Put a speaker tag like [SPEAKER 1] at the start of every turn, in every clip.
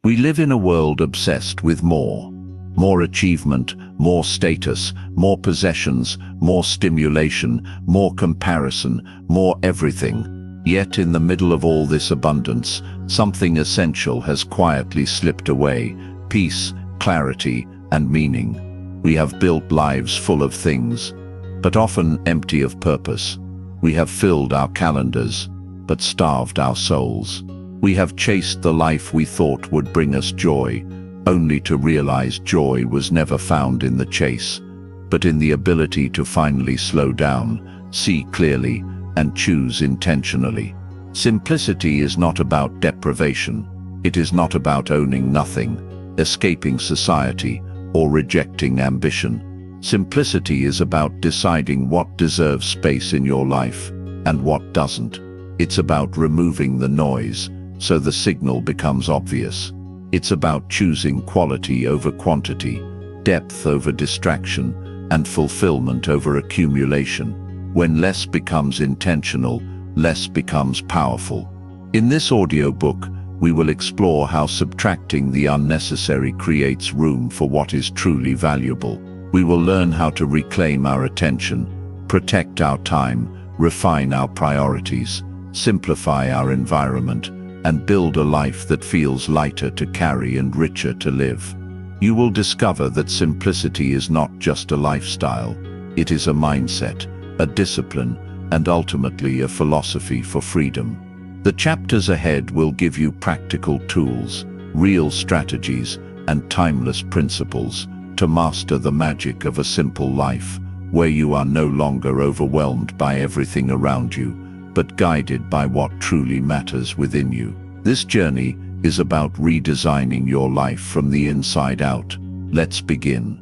[SPEAKER 1] We live in a world obsessed with more. More achievement, more status, more possessions, more stimulation, more comparison, more everything. Yet in the middle of all this abundance, something essential has quietly slipped away: peace, clarity, and meaning. We have built lives full of things, but often empty of purpose. We have filled our calendars, but starved our souls. We have chased the life we thought would bring us joy, only to realize joy was never found in the chase, but in the ability to finally slow down, see clearly, and choose intentionally. Simplicity is not about deprivation. It is not about owning nothing, escaping society, or rejecting ambition. Simplicity is about deciding what deserves space in your life and what doesn't. It's about removing the noise so the signal becomes obvious. It's about choosing quality over quantity, depth over distraction, and fulfillment over accumulation. When less becomes intentional, less becomes powerful. In this audiobook, we will explore how subtracting the unnecessary creates room for what is truly valuable. We will learn how to reclaim our attention, protect our time, refine our priorities, simplify our environment, and build a life that feels lighter to carry and richer to live. You will discover that simplicity is not just a lifestyle. It is a mindset, a discipline, and ultimately a philosophy for freedom. The chapters ahead will give you practical tools, real strategies, and timeless principles to master the magic of a simple life, where you are no longer overwhelmed by everything around you, but guided by what truly matters within you. This journey is about redesigning your life from the inside out. Let's begin.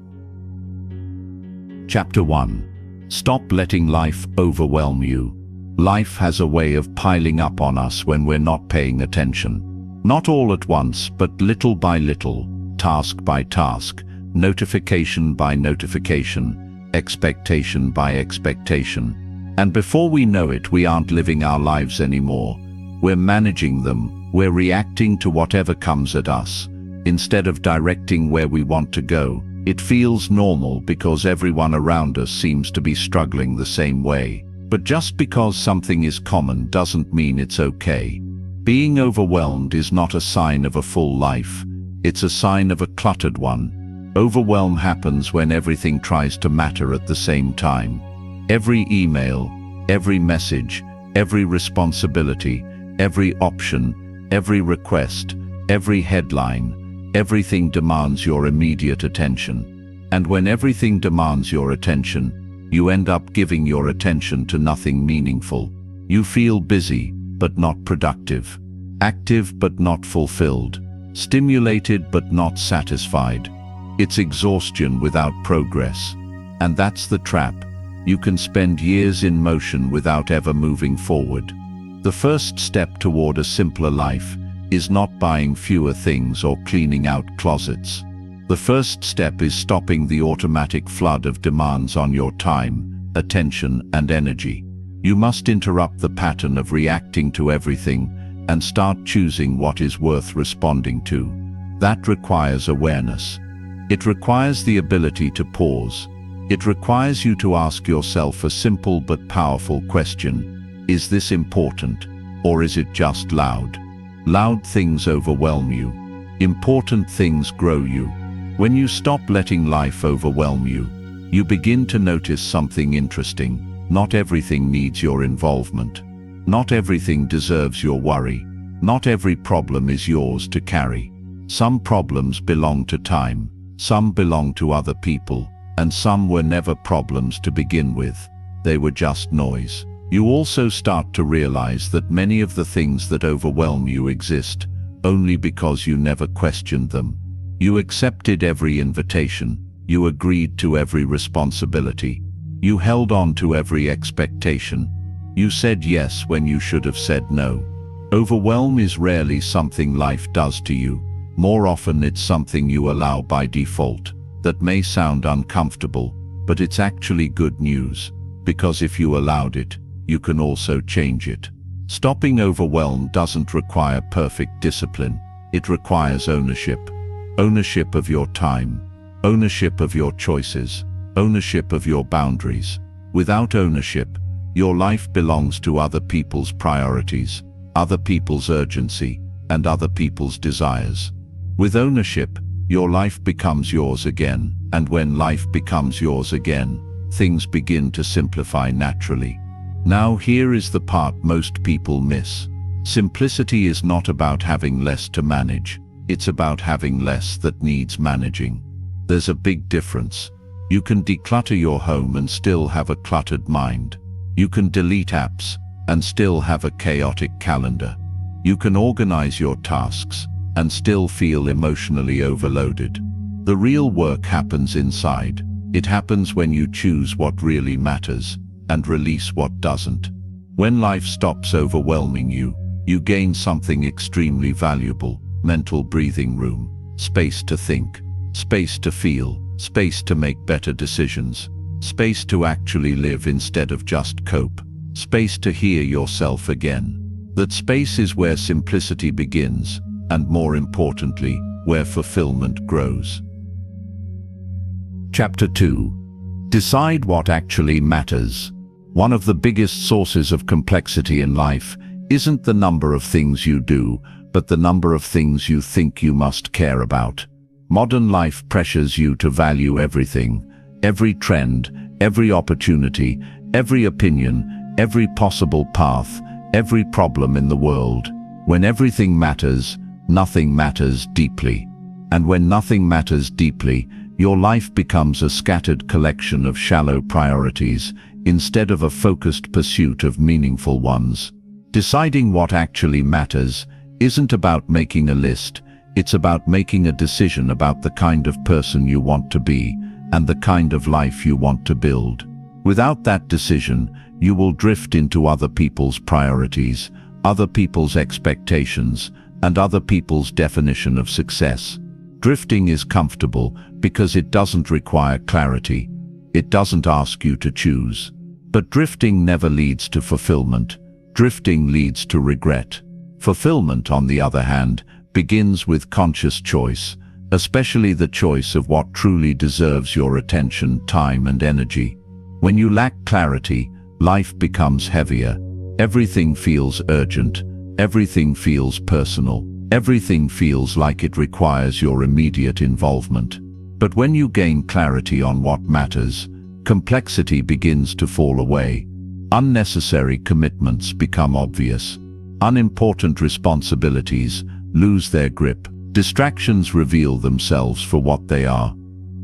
[SPEAKER 1] Chapter 1. Stop letting life overwhelm you. Life has a way of piling up on us when we're not paying attention. Not all at once, but little by little, task by task, notification by notification, expectation by expectation. And before we know it, we aren't living our lives anymore. We're managing them, we're reacting to whatever comes at us, instead of directing where we want to go. It feels normal because everyone around us seems to be struggling the same way. But just because something is common doesn't mean it's okay. Being overwhelmed is not a sign of a full life. It's a sign of a cluttered one. Overwhelm happens when everything tries to matter at the same time. Every email, every message, every responsibility, every option, every request, every headline, everything demands your immediate attention. And when everything demands your attention, you end up giving your attention to nothing meaningful. You feel busy, but not productive. Active, but not fulfilled. Stimulated, but not satisfied. It's exhaustion without progress. And that's the trap. You can spend years in motion without ever moving forward. The first step toward a simpler life is not buying fewer things or cleaning out closets. The first step is stopping the automatic flood of demands on your time, attention, and energy. You must interrupt the pattern of reacting to everything and start choosing what is worth responding to. That requires awareness. It requires the ability to pause. It requires you to ask yourself a simple but powerful question. Is this important, or is it just loud? Loud things overwhelm you. Important things grow you. When you stop letting life overwhelm you, you begin to notice something interesting. Not everything needs your involvement. Not everything deserves your worry. Not every problem is yours to carry. Some problems belong to time, some belong to other people, and some were never problems to begin with. They were just noise. You also start to realize that many of the things that overwhelm you exist only because you never questioned them. You accepted every invitation. You agreed to every responsibility. You held on to every expectation. You said yes when you should have said no. Overwhelm is rarely something life does to you. More often it's something you allow by default. That may sound uncomfortable, but it's actually good news, because if you allowed it, you can also change it. Stopping overwhelm doesn't require perfect discipline. it requires ownership. Ownership of your time, ownership of your choices, ownership of your boundaries. Without ownership, your life belongs to other people's priorities, other people's urgency, and other people's desires. With ownership, your life becomes yours again, and when life becomes yours again, things begin to simplify naturally. Now here is the part most people miss. Simplicity is not about having less to manage, it's about having less that needs managing. There's a big difference. You can declutter your home and still have a cluttered mind. You can delete apps and still have a chaotic calendar. You can organize your tasks and still feel emotionally overloaded. The real work happens inside. It happens when you choose what really matters and release what doesn't. When life stops overwhelming you, you gain something extremely valuable: mental breathing room, space to think, space to feel, space to make better decisions, space to actually live instead of just cope, space to hear yourself again. That space is where simplicity begins, and more importantly, where fulfillment grows. Chapter 2. Decide what actually matters. One of the biggest sources of complexity in life isn't the number of things you do, but the number of things you think you must care about. Modern life pressures you to value everything, every trend, every opportunity, every opinion, every possible path, every problem in the world. When everything matters, nothing matters deeply. And when nothing matters deeply, your life becomes a scattered collection of shallow priorities instead of a focused pursuit of meaningful ones. Deciding what actually matters isn't about making a list, it's about making a decision about the kind of person you want to be and the kind of life you want to build. Without that decision, you will drift into other people's priorities, other people's expectations, and other people's definition of success. Drifting is comfortable because it doesn't require clarity. It doesn't ask you to choose. But drifting never leads to fulfillment. Drifting leads to regret. Fulfillment, on the other hand, begins with conscious choice, especially the choice of what truly deserves your attention, time, and energy. When you lack clarity, life becomes heavier. Everything feels urgent. Everything feels personal. Everything feels like it requires your immediate involvement. But when you gain clarity on what matters, complexity begins to fall away. Unnecessary commitments become obvious. Unimportant responsibilities lose their grip. Distractions reveal themselves for what they are.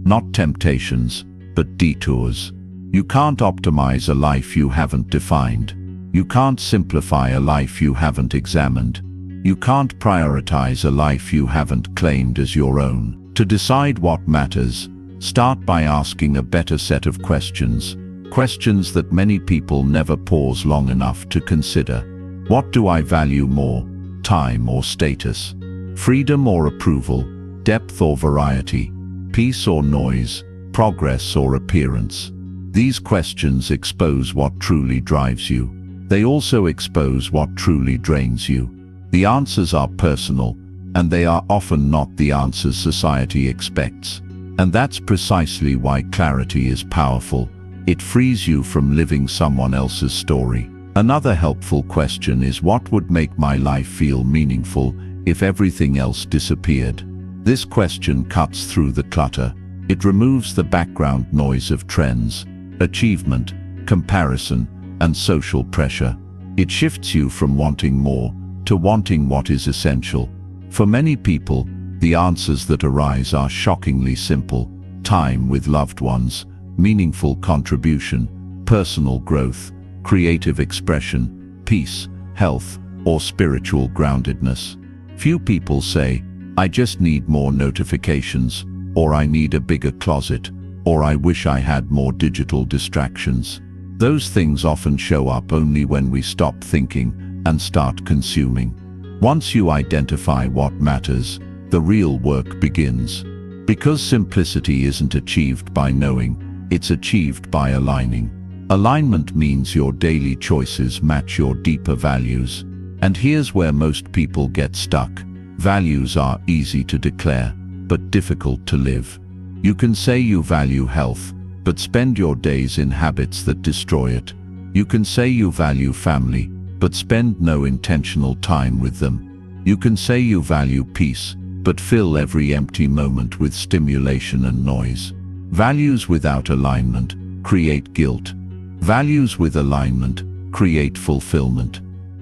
[SPEAKER 1] Not temptations, but detours. You can't optimize a life you haven't defined. You can't simplify a life you haven't examined. You can't prioritize a life you haven't claimed as your own. To decide what matters, start by asking a better set of questions. Questions that many people never pause long enough to consider. What do I value more? Time or status? Freedom or approval? Depth or variety? Peace or noise? Progress or appearance? These questions expose what truly drives you. They also expose what truly drains you. The answers are personal, and they are often not the answers society expects. And that's precisely why clarity is powerful. It frees you from living someone else's story. Another helpful question is, what would make my life feel meaningful if everything else disappeared? This question cuts through the clutter. It removes the background noise of trends, achievement, comparison, and social pressure. It shifts you from wanting more to wanting what is essential. For many people, the answers that arise are shockingly simple: time with loved ones, meaningful contribution, personal growth, creative expression, peace, health, or spiritual groundedness. Few people say, I just need more notifications, or I need a bigger closet, or I wish I had more digital distractions. Those things often show up only when we stop thinking and start consuming. Once you identify what matters, the real work begins. Because simplicity isn't achieved by knowing, it's achieved by aligning. Alignment means your daily choices match your deeper values. And here's where most people get stuck. Values are easy to declare, but difficult to live. You can say you value health, but spend your days in habits that destroy it. You can say you value family, but spend no intentional time with them. You can say you value peace, but fill every empty moment with stimulation and noise. Values without alignment create guilt. Values with alignment create fulfillment.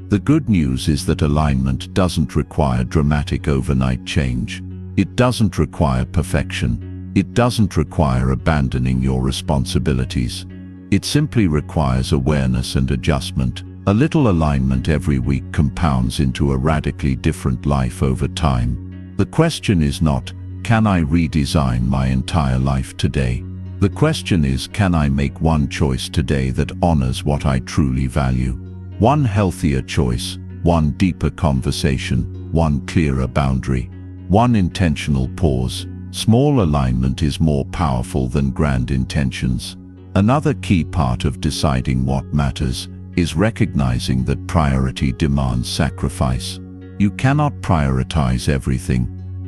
[SPEAKER 1] The good news is that alignment doesn't require dramatic overnight change. It doesn't require perfection. It doesn't require abandoning your responsibilities. It simply requires awareness and adjustment. A little alignment every week compounds into a radically different life over time. The question is not, can I redesign my entire life today? The question is, can I make one choice today that honors what I truly value? One healthier choice, one deeper conversation, one clearer boundary, one intentional pause. Small alignment is more powerful than grand intentions. Another key part of deciding what matters is recognizing that priority demands sacrifice. You cannot prioritize everything.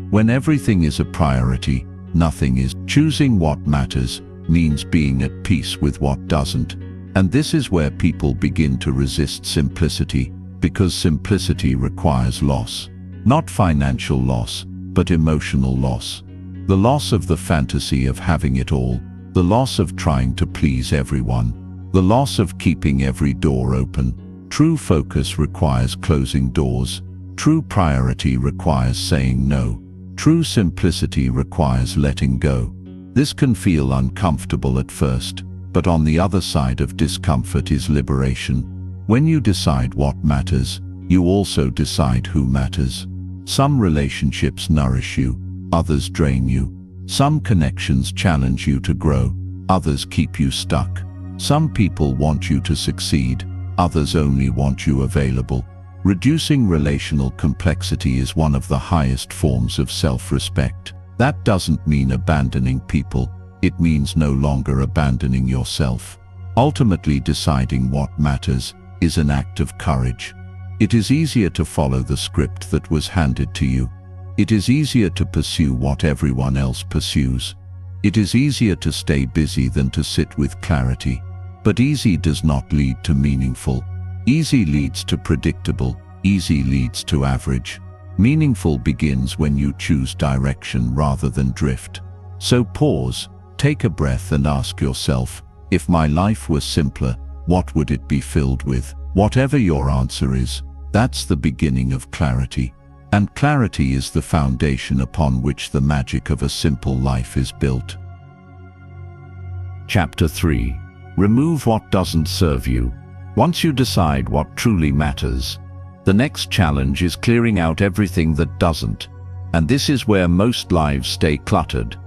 [SPEAKER 1] When everything is a priority, nothing is. Choosing what matters means being at peace with what doesn't. And this is where people begin to resist simplicity, because simplicity requires loss. Not financial loss, but emotional loss. The loss of the fantasy of having it all, the loss of trying to please everyone, the loss of keeping every door open. True focus requires closing doors. True priority requires saying no. True simplicity requires letting go. This can feel uncomfortable at first, but on the other side of discomfort is liberation. When you decide what matters, you also decide who matters. Some relationships nourish you, others drain you. Some connections challenge you to grow, others keep you stuck. Some people want you to succeed, others only want you available. Reducing relational complexity is one of the highest forms of self-respect. That doesn't mean abandoning people, it means no longer abandoning yourself. Ultimately, deciding what matters is an act of courage. It is easier to follow the script that was handed to you. It is easier to pursue what everyone else pursues. It is easier to stay busy than to sit with clarity. But easy does not lead to meaningful. Easy leads to predictable. Easy leads to average. Meaningful begins when you choose direction rather than drift. So pause, take a breath and ask yourself, if my life was simpler, what would it be filled with? Whatever your answer is, that's the beginning of clarity. And clarity is the foundation upon which the magic of a simple life is built. Chapter 3. Remove what doesn't serve you. Once you decide what truly matters, the next challenge is clearing out everything that doesn't. And this is where most lives stay cluttered.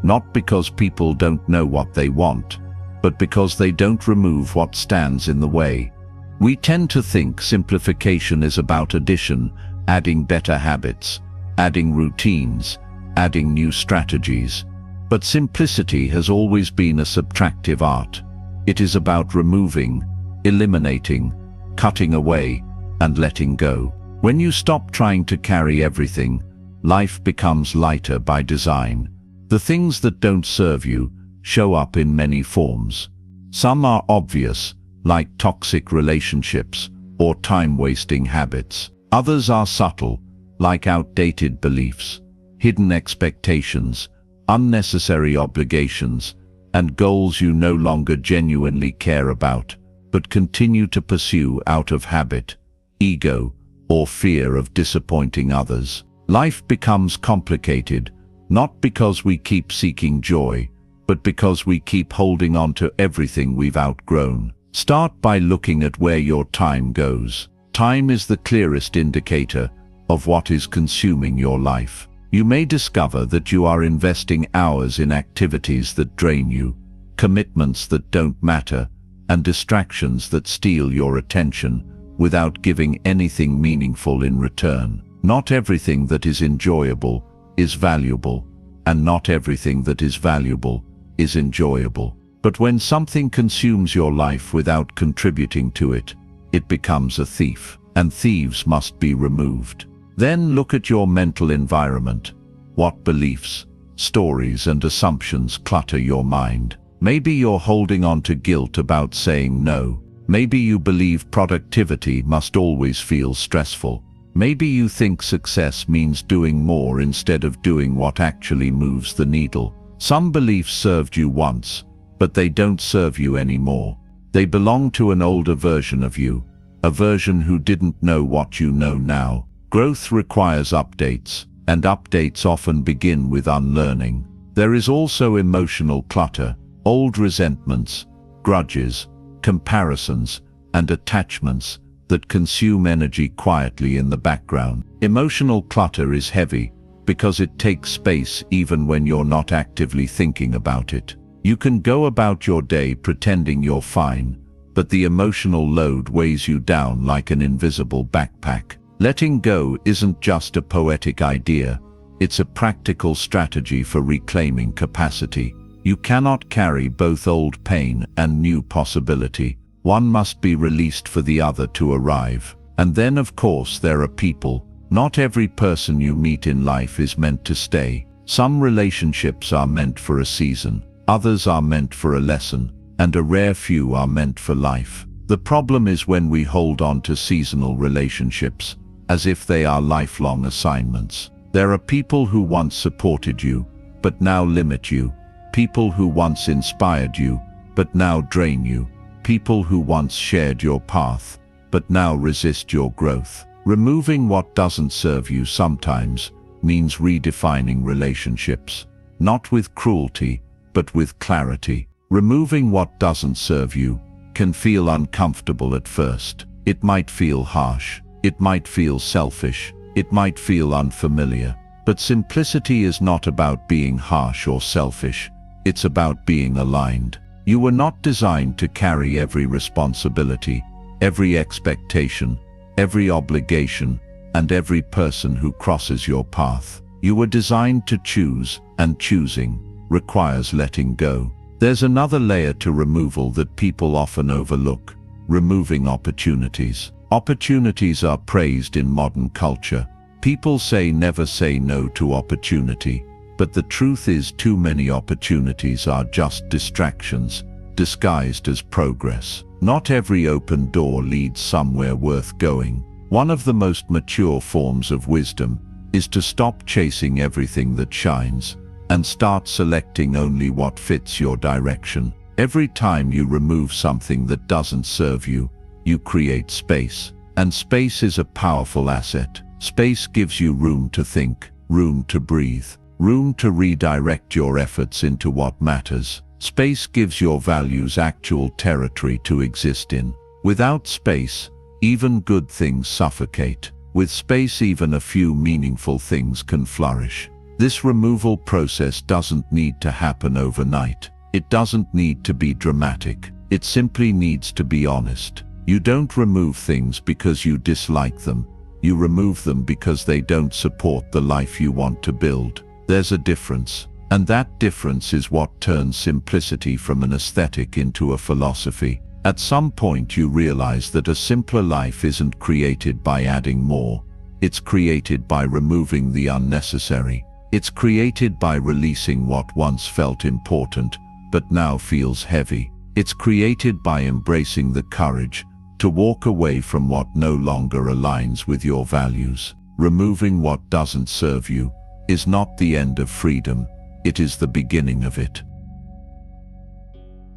[SPEAKER 1] Not because people don't know what they want, but because they don't remove what stands in the way. We tend to think simplification is about addition, adding better habits, adding routines, adding new strategies. But simplicity has always been a subtractive art. It is about removing, eliminating, cutting away, and letting go. When you stop trying to carry everything, life becomes lighter by design. The things that don't serve you show up in many forms. Some are obvious, like toxic relationships or time-wasting habits. Others are subtle, like outdated beliefs, hidden expectations, unnecessary obligations, and goals you no longer genuinely care about, but continue to pursue out of habit, ego, or fear of disappointing others. Life becomes complicated, not because we keep seeking joy, but because we keep holding on to everything we've outgrown. Start by looking at where your time goes. Time is the clearest indicator of what is consuming your life. You may discover that you are investing hours in activities that drain you, commitments that don't matter, and distractions that steal your attention without giving anything meaningful in return. Not everything that is enjoyable is valuable, and not everything that is valuable is enjoyable. But when something consumes your life without contributing to it, it becomes a thief, and thieves must be removed. Then look at your mental environment. What beliefs, stories, and assumptions clutter your mind? Maybe you're holding on to guilt about saying no. Maybe you believe productivity must always feel stressful. Maybe you think success means doing more instead of doing what actually moves the needle. Some beliefs served you once, but they don't serve you anymore. They belong to an older version of you, a version who didn't know what you know now. Growth requires updates, and updates often begin with unlearning. There is also emotional clutter, old resentments, grudges, comparisons, and attachments that consume energy quietly in the background. Emotional clutter is heavy because it takes space even when you're not actively thinking about it. You can go about your day pretending you're fine, but the emotional load weighs you down like an invisible backpack. Letting go isn't just a poetic idea, it's a practical strategy for reclaiming capacity. You cannot carry both old pain and new possibility. One must be released for the other to arrive. And then, of course, there are people. Not every person you meet in life is meant to stay. Some relationships are meant for a season, others are meant for a lesson, and a rare few are meant for life. The problem is when we hold on to seasonal relationships, as if they are lifelong assignments. There are people who once supported you, but now limit you. People who once inspired you, but now drain you. People who once shared your path, but now resist your growth. Removing what doesn't serve you sometimes means redefining relationships, not with cruelty, but with clarity. Removing what doesn't serve you can feel uncomfortable at first. It might feel harsh, it might feel selfish, it might feel unfamiliar. But simplicity is not about being harsh or selfish. It's about being aligned. You were not designed to carry every responsibility, every expectation, every obligation, and every person who crosses your path. You were designed to choose, and choosing requires letting go. There's another layer to removal that people often overlook: removing opportunities. Opportunities are praised in modern culture. People say never say no to opportunity. But the truth is, too many opportunities are just distractions, disguised as progress. Not every open door leads somewhere worth going. One of the most mature forms of wisdom is to stop chasing everything that shines and start selecting only what fits your direction. Every time you remove something that doesn't serve you, you create space. And space is a powerful asset. Space gives you room to think, room to breathe, room to redirect your efforts into what matters. Space gives your values actual territory to exist in. Without space, even good things suffocate. With space, even a few meaningful things can flourish. This removal process doesn't need to happen overnight. It doesn't need to be dramatic. It simply needs to be honest. You don't remove things because you dislike them. You remove them because they don't support the life you want to build. There's a difference, and that difference is what turns simplicity from an aesthetic into a philosophy. At some point you realize that a simpler life isn't created by adding more. It's created by removing the unnecessary. It's created by releasing what once felt important, but now feels heavy. It's created by embracing the courage to walk away from what no longer aligns with your values. Removing what doesn't serve you is not the end of freedom, it is the beginning of it.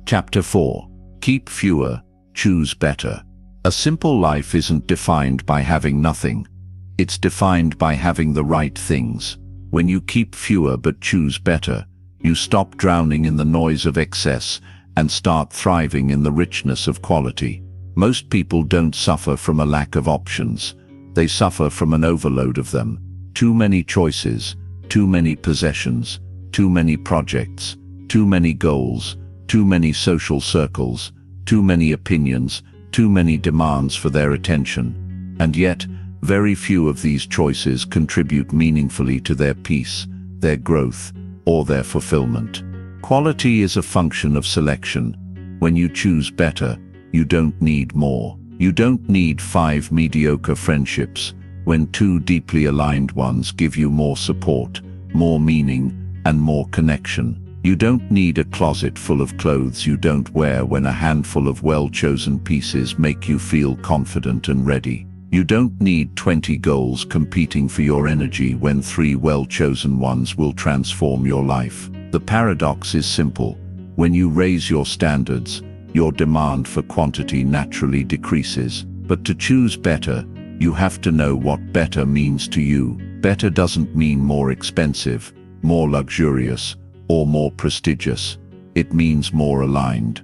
[SPEAKER 1] Chapter 4. Keep fewer, choose better. A simple life isn't defined by having nothing. It's defined by having the right things. When you keep fewer but choose better, you stop drowning in the noise of excess and start thriving in the richness of quality. Most people don't suffer from a lack of options. They suffer from an overload of them. Too many choices, too many possessions, too many projects, too many goals, too many social circles, too many opinions, too many demands for their attention. And yet, very few of these choices contribute meaningfully to their peace, their growth, or their fulfillment. Quality is a function of selection. When you choose better, you don't need more. You don't need 5 mediocre friendships. when two deeply aligned ones give you more support, more meaning, and more connection. You don't need a closet full of clothes you don't wear when a handful of well-chosen pieces make you feel confident and ready. You don't need 20 goals competing for your energy when 3 well-chosen ones will transform your life. The paradox is simple. When you raise your standards, your demand for quantity naturally decreases. But to choose better, you have to know what better means to you. Better doesn't mean more expensive, more luxurious, or more prestigious. It means more aligned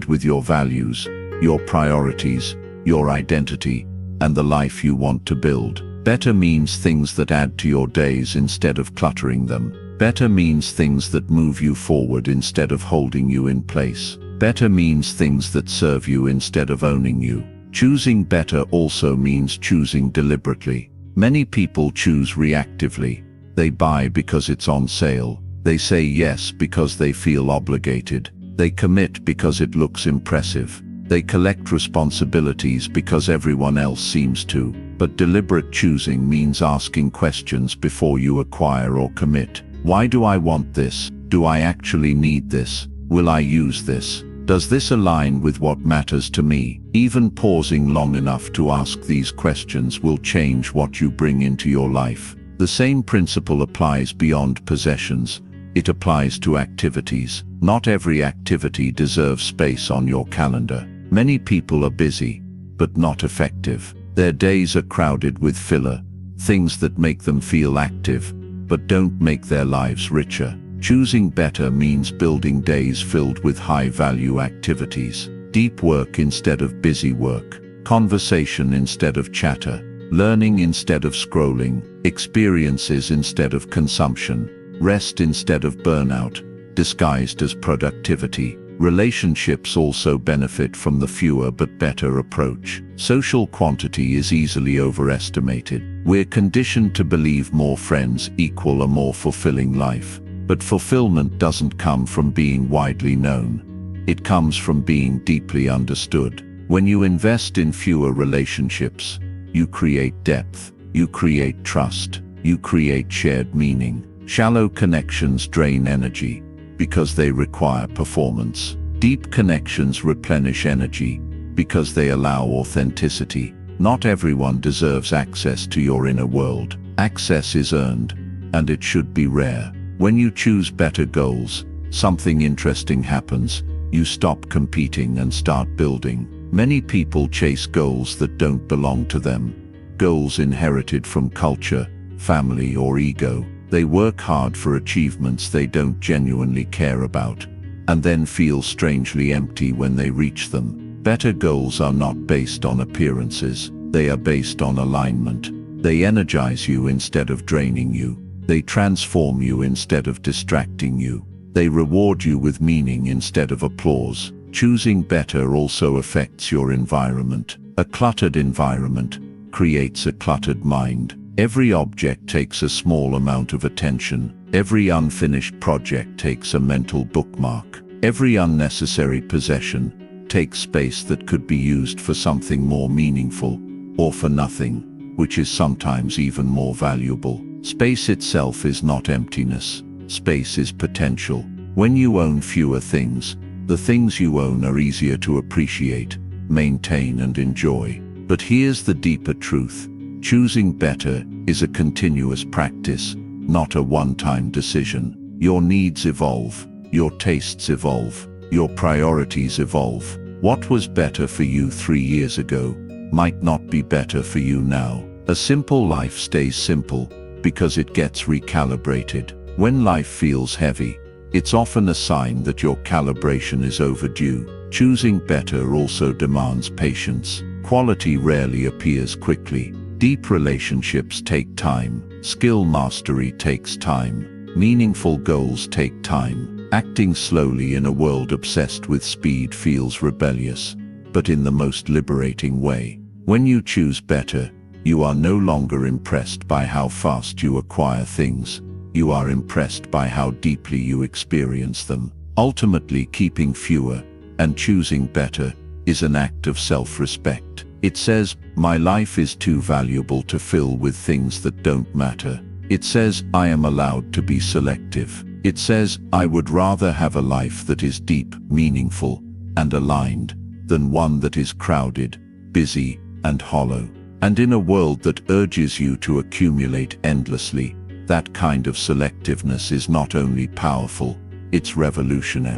[SPEAKER 1] with your values, your priorities, your identity, and the life you want to build. Better means things that add to your days instead of cluttering them. Better means things that move you forward instead of holding you in place. Better means things that serve you instead of owning you. Choosing better also means choosing deliberately. Many people choose reactively. They buy because it's on sale. They say yes because they feel obligated. They commit because it looks impressive. They collect responsibilities because everyone else seems to. But deliberate choosing means asking questions before you acquire or commit. Why do I want this? Do I actually need this? Will I use this? Does this align with what matters to me? Even pausing long enough to ask these questions will change what you bring into your life. The same principle applies beyond possessions. It applies to activities. Not every activity deserves space on your calendar. Many people are busy, but not effective. Their days are crowded with filler, things that make them feel active, but don't make their lives richer. Choosing better means building days filled with high-value activities. Deep work instead of busy work. Conversation instead of chatter. Learning instead of scrolling. Experiences instead of consumption. Rest instead of burnout, disguised as productivity. Relationships also benefit from the fewer but better approach. Social quantity is easily overestimated. We're conditioned to believe more friends equal a more fulfilling life. But fulfillment doesn't come from being widely known. It comes from being deeply understood. When you invest in fewer relationships, you create depth, you create trust, you create shared meaning. Shallow connections drain energy because they require performance. Deep connections replenish energy because they allow authenticity. Not everyone deserves access to your inner world. Access is earned, and it should be rare. When you choose better goals, something interesting happens. You stop competing and start building. Many people chase goals that don't belong to them. Goals inherited from culture, family, or ego. They work hard for achievements they don't genuinely care about, and then feel strangely empty when they reach them. Better goals are not based on appearances. They are based on alignment. They energize you instead of draining you. They transform you instead of distracting you. They reward you with meaning instead of applause. Choosing better also affects your environment. A cluttered environment creates a cluttered mind. Every object takes a small amount of attention. Every unfinished project takes a mental bookmark. Every unnecessary possession takes space that could be used for something more meaningful, or for nothing, which is sometimes even more valuable. Space itself is not emptiness. Space is potential. When you own fewer things, the things you own are easier to appreciate, maintain, and enjoy. But here's the deeper truth. Choosing better is a continuous practice, not a one-time decision. Your needs evolve, your tastes evolve, your priorities evolve. What was better for you 3 years ago might not be better for you now. A simple life stays simple because it gets recalibrated. When life feels heavy, it's often a sign that your calibration is overdue. Choosing better also demands patience. Quality rarely appears quickly. Deep relationships take time. Skill mastery takes time. Meaningful goals take time. Acting slowly in a world obsessed with speed feels rebellious, but in the most liberating way. When you choose better, you are no longer impressed by how fast you acquire things. You are impressed by how deeply you experience them. Ultimately, keeping fewer and choosing better is an act of self-respect. It says, my life is too valuable to fill with things that don't matter. It says, I am allowed to be selective. It says, I would rather have a life that is deep, meaningful, and aligned, than one that is crowded, busy, and hollow. And in a world that urges you to accumulate endlessly, that kind of selectiveness is not only powerful, it's revolutionary.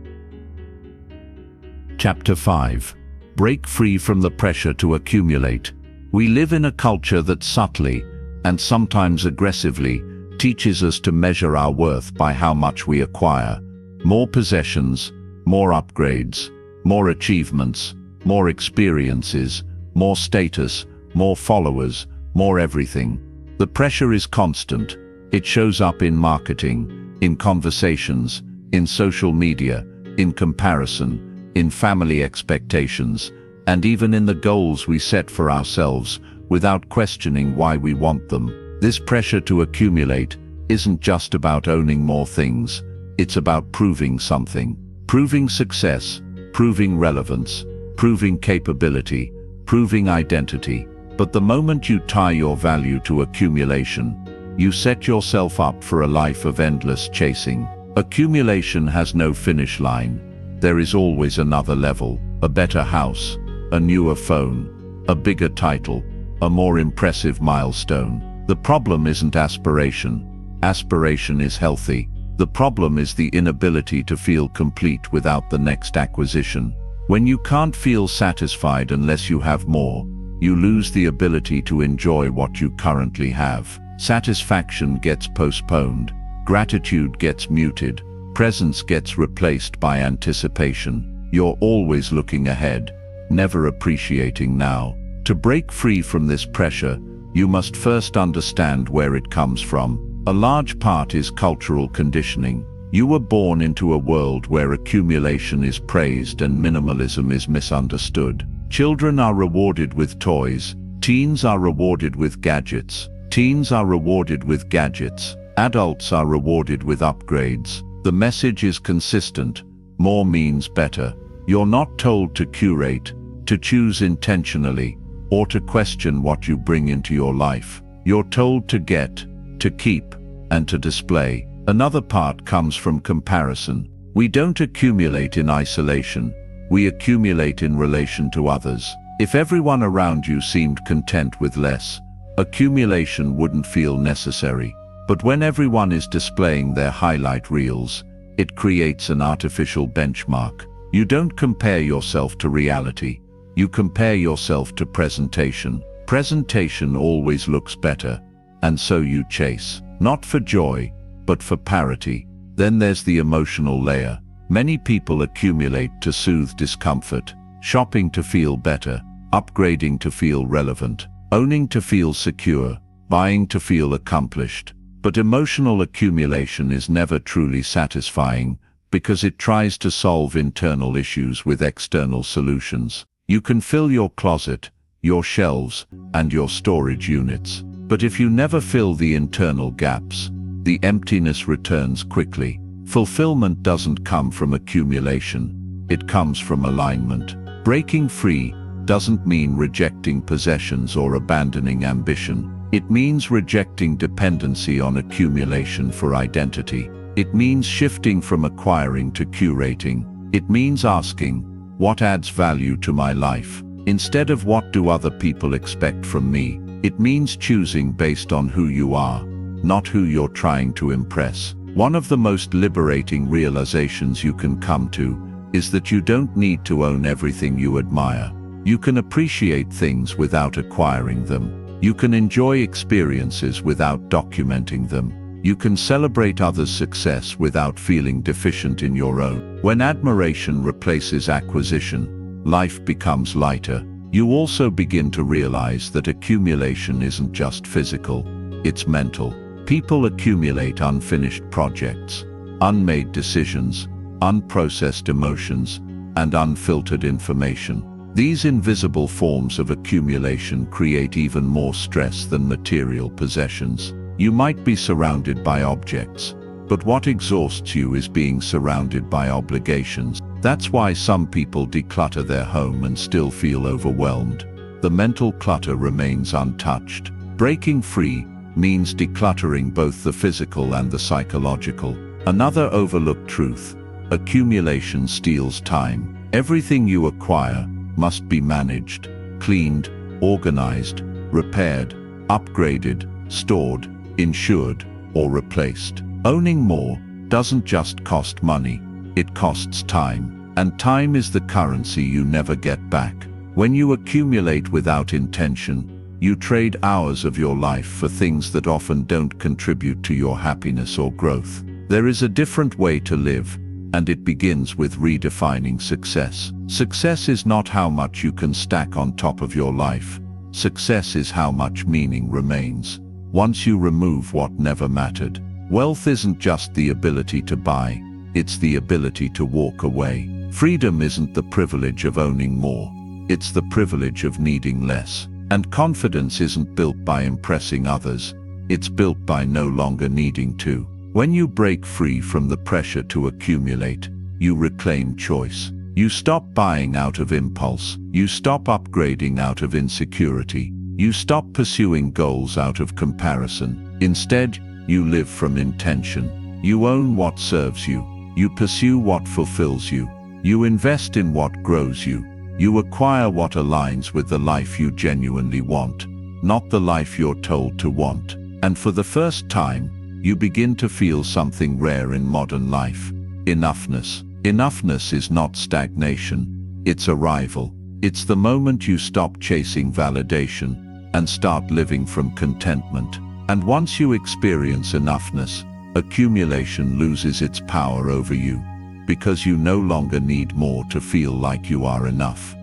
[SPEAKER 1] Chapter 5. Break free from the pressure to accumulate. We live in a culture that subtly, and sometimes aggressively, teaches us to measure our worth by how much we acquire. More possessions, more upgrades, more achievements, more experiences, more status, more followers, more everything. The pressure is constant. It shows up in marketing, in conversations, in social media, in comparison, in family expectations, and even in the goals we set for ourselves without questioning why we want them. This pressure to accumulate isn't just about owning more things, it's about proving something. Proving success, proving relevance, proving capability, proving identity. But the moment you tie your value to accumulation, you set yourself up for a life of endless chasing. Accumulation has no finish line. There is always another level, a better house, a newer phone, a bigger title, a more impressive milestone. The problem isn't aspiration. Aspiration is healthy. The problem is the inability to feel complete without the next acquisition. When you can't feel satisfied unless you have more, you lose the ability to enjoy what you currently have. Satisfaction gets postponed, gratitude gets muted, presence gets replaced by anticipation. You're always looking ahead, never appreciating now. To break free from this pressure, you must first understand where it comes from. A large part is cultural conditioning. You were born into a world where accumulation is praised and minimalism is misunderstood. Children are rewarded with toys. Teens are rewarded with gadgets. Teens are rewarded with gadgets. Adults are rewarded with upgrades. The message is consistent. More means better. You're not told to curate, to choose intentionally, or to question what you bring into your life. You're told to get, to keep, and to display. Another part comes from comparison. We don't accumulate in isolation. We accumulate in relation to others. If everyone around you seemed content with less, accumulation wouldn't feel necessary. But when everyone is displaying their highlight reels, it creates an artificial benchmark. You don't compare yourself to reality. You compare yourself to presentation. Presentation always looks better, and so you chase. Not for joy, but for parity. Then there's the emotional layer. Many people accumulate to soothe discomfort, shopping to feel better, upgrading to feel relevant, owning to feel secure, buying to feel accomplished. But emotional accumulation is never truly satisfying because it tries to solve internal issues with external solutions. You can fill your closet, your shelves, and your storage units. But if you never fill the internal gaps, the emptiness returns quickly. Fulfillment doesn't come from accumulation, it comes from alignment. Breaking free doesn't mean rejecting possessions or abandoning ambition. It means rejecting dependency on accumulation for identity. It means shifting from acquiring to curating. It means asking, what adds value to my life? Instead of what do other people expect from me? It means choosing based on who you are, not who you're trying to impress. One of the most liberating realizations you can come to is that you don't need to own everything you admire. You can appreciate things without acquiring them. You can enjoy experiences without documenting them. You can celebrate others' success without feeling deficient in your own. When admiration replaces acquisition, life becomes lighter. You also begin to realize that accumulation isn't just physical, it's mental. People accumulate unfinished projects, unmade decisions, unprocessed emotions, and unfiltered information. These invisible forms of accumulation create even more stress than material possessions. You might be surrounded by objects, but what exhausts you is being surrounded by obligations. That's why some people declutter their home and still feel overwhelmed. the mental clutter remains untouched. Breaking free means decluttering both the physical and the psychological. Another overlooked truth: accumulation steals time. Everything you acquire must be managed, cleaned, organized, repaired, upgraded, stored, insured, or replaced. Owning more doesn't just cost money, it costs time, and time is the currency you never get back. When you accumulate without intention, you trade hours of your life for things that often don't contribute to your happiness or growth. There is a different way to live, and it begins with redefining success. Success is not how much you can stack on top of your life. Success is how much meaning remains once you remove what never mattered. Wealth isn't just the ability to buy, it's the ability to walk away. Freedom isn't the privilege of owning more, it's the privilege of needing less. And confidence isn't built by impressing others, it's built by no longer needing to. When you break free from the pressure to accumulate, you reclaim choice. You stop buying out of impulse, you stop upgrading out of insecurity, you stop pursuing goals out of comparison. Instead, you live from intention. You own what serves you, you pursue what fulfills you, you invest in what grows you, you acquire what aligns with the life you genuinely want, not the life you're told to want. And for the first time, you begin to feel something rare in modern life: enoughness. Enoughness is not stagnation, it's arrival. It's the moment you stop chasing validation and start living from contentment. And once you experience enoughness, accumulation loses its power over you, because you no longer need more to feel like you are enough.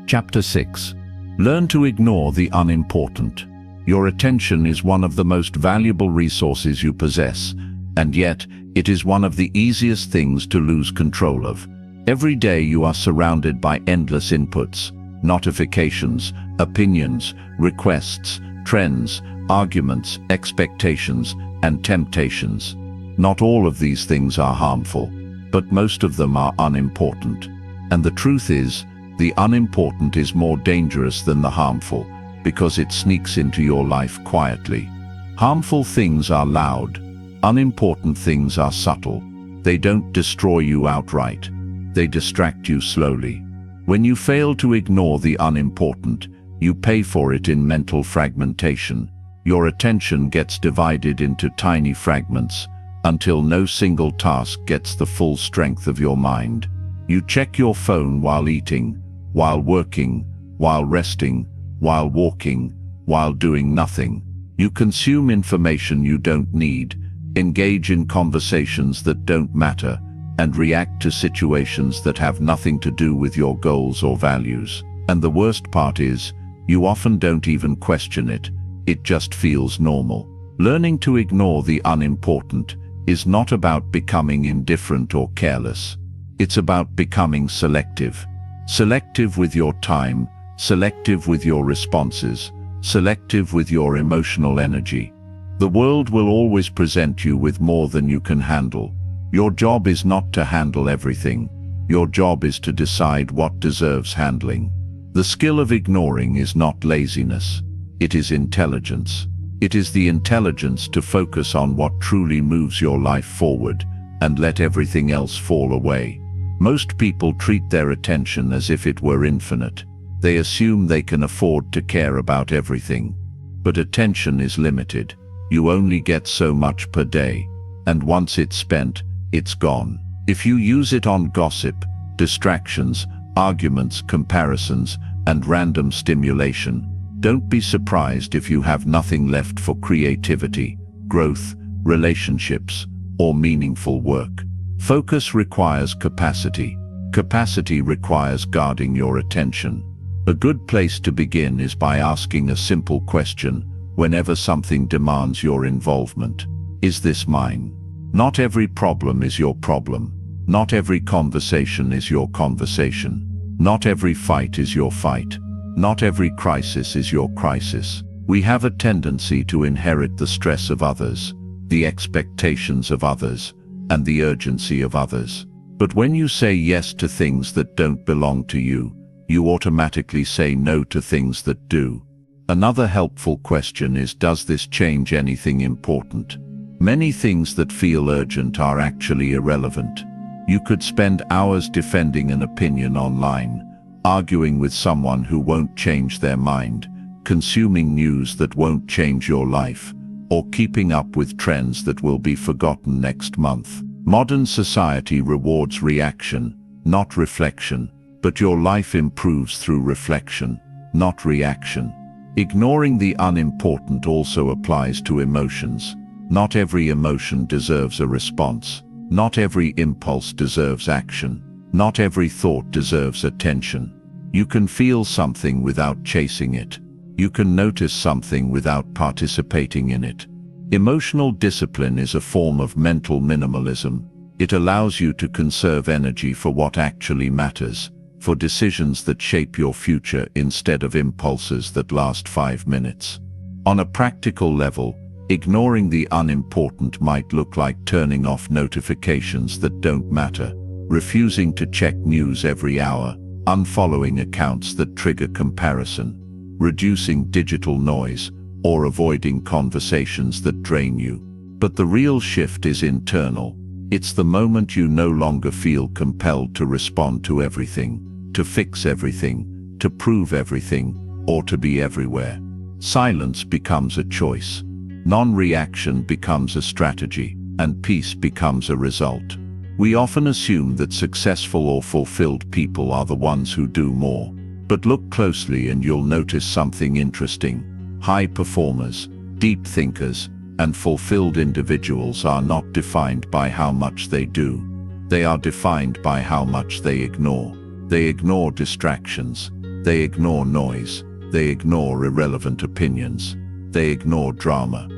[SPEAKER 1] Chapter 6. Learn to ignore the unimportant. Your attention is one of the most valuable resources you possess, and yet it is one of the easiest things to lose control of. Every day you are surrounded by endless inputs, notifications, opinions, requests, trends, arguments, expectations, and temptations. Not all of these things are harmful, but most of them are unimportant. And the truth is, the unimportant is more dangerous than the harmful, because it sneaks into your life quietly. Harmful things are loud. Unimportant things are subtle. They don't destroy you outright. They distract you slowly. When you fail to ignore the unimportant, you pay for it in mental fragmentation. Your attention gets divided into tiny fragments until no single task gets the full strength of your mind. You check your phone while eating, while working, while resting, while walking, while doing nothing. You consume information you don't need, engage in conversations that don't matter, and react to situations that have nothing to do with your goals or values. And the worst part is, you often don't even question it. It just feels normal. Learning to ignore the unimportant is not about becoming indifferent or careless. It's about becoming selective. Selective with your time, selective with your responses, selective with your emotional energy. The world will always present you with more than you can handle. Your job is not to handle everything. Your job is to decide what deserves handling. The skill of ignoring is not laziness. It is intelligence. It is the intelligence to focus on what truly moves your life forward and let everything else fall away. Most people treat their attention as if it were infinite. They assume they can afford to care about everything. But attention is limited. You only get so much per day, and once it's spent, it's gone. If you use it on gossip, distractions, arguments, comparisons, and random stimulation, don't be surprised if you have nothing left for creativity, growth, relationships, or meaningful work. Focus requires capacity. Capacity requires guarding your attention. A good place to begin is by asking a simple question whenever something demands your involvement. Is this mine? Not every problem is your problem. Not every conversation is your conversation. Not every fight is your fight. Not every crisis is your crisis. We have a tendency to inherit the stress of others, the expectations of others, and the urgency of others. But when you say yes to things that don't belong to you, you automatically say no to things that do. Another helpful question is, does this change anything important? Many things that feel urgent are actually irrelevant. You could spend hours defending an opinion online, arguing with someone who won't change their mind, consuming news that won't change your life, or keeping up with trends that will be forgotten next month. Modern society rewards reaction, not reflection, but your life improves through reflection, not reaction. Ignoring the unimportant also applies to emotions. Not every emotion deserves a response. Not every impulse deserves action. Not every thought deserves attention. You can feel something without chasing it. You can notice something without participating in it. Emotional discipline is a form of mental minimalism. It allows you to conserve energy for what actually matters, for decisions that shape your future instead of impulses that last 5 minutes. On a practical level, ignoring the unimportant might look like turning off notifications that don't matter, refusing to check news every hour, unfollowing accounts that trigger comparison, reducing digital noise, or avoiding conversations that drain you. But the real shift is internal. It's the moment you no longer feel compelled to respond to everything, to fix everything, to prove everything, or to be everywhere. Silence becomes a choice. Non-reaction becomes a strategy, and peace becomes a result. We often assume that successful or fulfilled people are the ones who do more. But look closely and you'll notice something interesting. High performers, deep thinkers, and fulfilled individuals are not defined by how much they do. They are defined by how much they ignore. They ignore distractions. They ignore noise. They ignore irrelevant opinions. They ignore drama.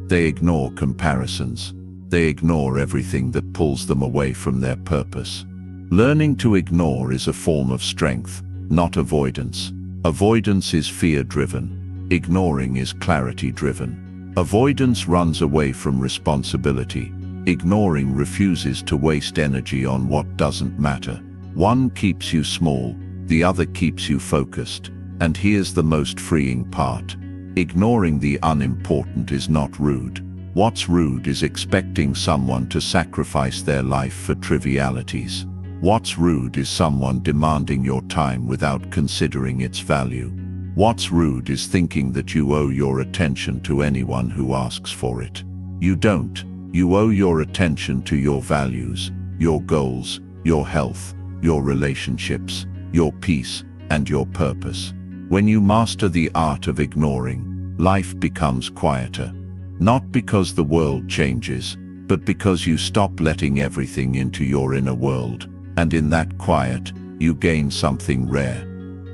[SPEAKER 1] They ignore comparisons. They ignore everything that pulls them away from their purpose. Learning to ignore is a form of strength, not avoidance. Avoidance is fear-driven. Ignoring is clarity-driven. Avoidance runs away from responsibility. Ignoring refuses to waste energy on what doesn't matter. One keeps you small, the other keeps you focused. And here's the most freeing part. Ignoring the unimportant is not rude. What's rude is expecting someone to sacrifice their life for trivialities. What's rude is someone demanding your time without considering its value. What's rude is thinking that you owe your attention to anyone who asks for it. You don't. You owe your attention to your values, your goals, your health, your relationships, your peace, and your purpose. When you master the art of ignoring, life becomes quieter. Not because the world changes, but because you stop letting everything into your inner world. And in that quiet, you gain something rare.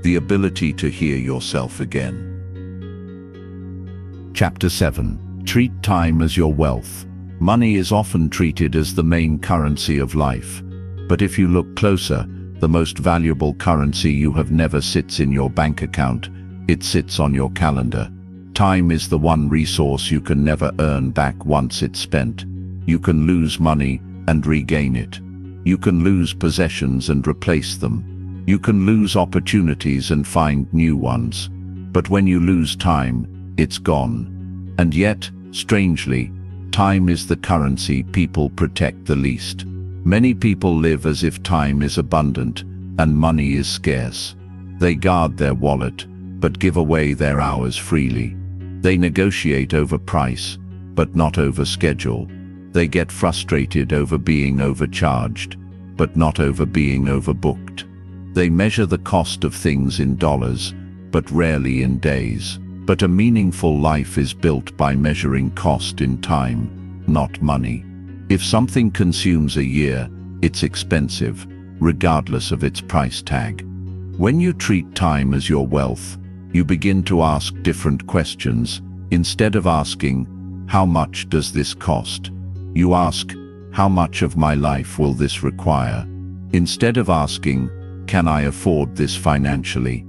[SPEAKER 1] The ability to hear yourself again. Chapter 7. Treat time as your wealth. Money is often treated as the main currency of life. But if you look closer, the most valuable currency you have never sits in your bank account, it sits on your calendar. Time is the one resource you can never earn back once it's spent. You can lose money and regain it. You can lose possessions and replace them. You can lose opportunities and find new ones. But when you lose time, it's gone. And yet, strangely, time is the currency people protect the least. Many people live as if time is abundant and money is scarce. They guard their wallet, but give away their hours freely. They negotiate over price, but not over schedule. They get frustrated over being overcharged, but not over being overbooked. They measure the cost of things in dollars, but rarely in days. But a meaningful life is built by measuring cost in time, not money. If something consumes a year, it's expensive, regardless of its price tag. When you treat time as your wealth, you begin to ask different questions. Instead of asking, how much does this cost? You ask, how much of my life will this require? Instead of asking, can I afford this financially?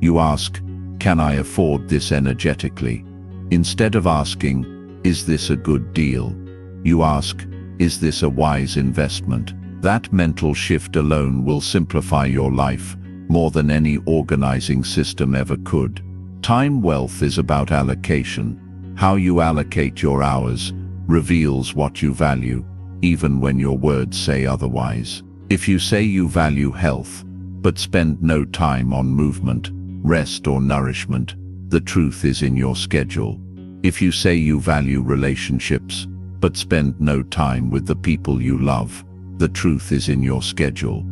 [SPEAKER 1] You ask, can I afford this energetically? Instead of asking, is this a good deal? You ask, is this a wise investment? That mental shift alone will simplify your life, more than any organizing system ever could. Time wealth is about allocation. How you allocate your hours reveals what you value, even when your words say otherwise. If you say you value health, but spend no time on movement, rest or nourishment, the truth is in your schedule. If you say you value relationships, but spend no time with the people you love, the truth is in your schedule.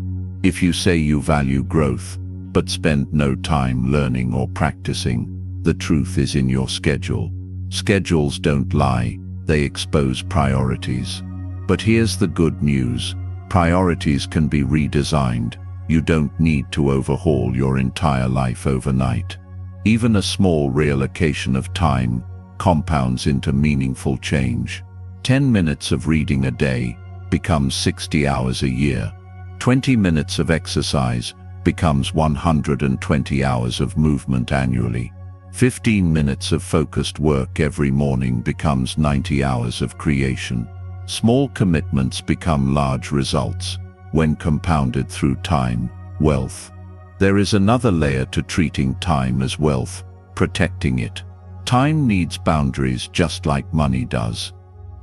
[SPEAKER 1] If you say you value growth, but spend no time learning or practicing, the truth is in your schedule. Schedules don't lie, they expose priorities. But here's the good news. Priorities can be redesigned. You don't need to overhaul your entire life overnight. Even a small reallocation of time compounds into meaningful change. 10 minutes of reading a day becomes 60 hours a year. 20 minutes of exercise becomes 120 hours of movement annually. 15 minutes of focused work every morning becomes 90 hours of creation. Small commitments become large results when compounded through time, wealth. There is another layer to treating time as wealth, protecting it. Time needs boundaries just like money does.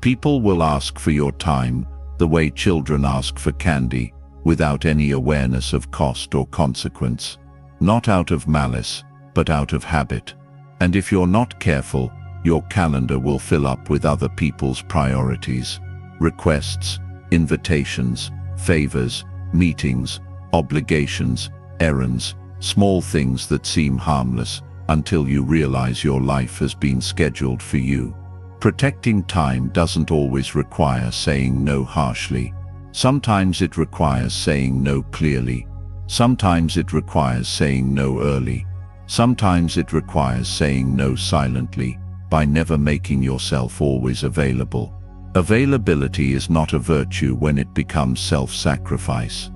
[SPEAKER 1] People will ask for your time the way children ask for candy, without any awareness of cost or consequence. Not out of malice, but out of habit. And if you're not careful, your calendar will fill up with other people's priorities. Requests, invitations, favors, meetings, obligations, errands, small things that seem harmless until you realize your life has been scheduled for you. Protecting time doesn't always require saying no harshly. Sometimes it requires saying no clearly. Sometimes it requires saying no early. Sometimes it requires saying no silently, by never making yourself always available. Availability is not a virtue when it becomes self-sacrifice.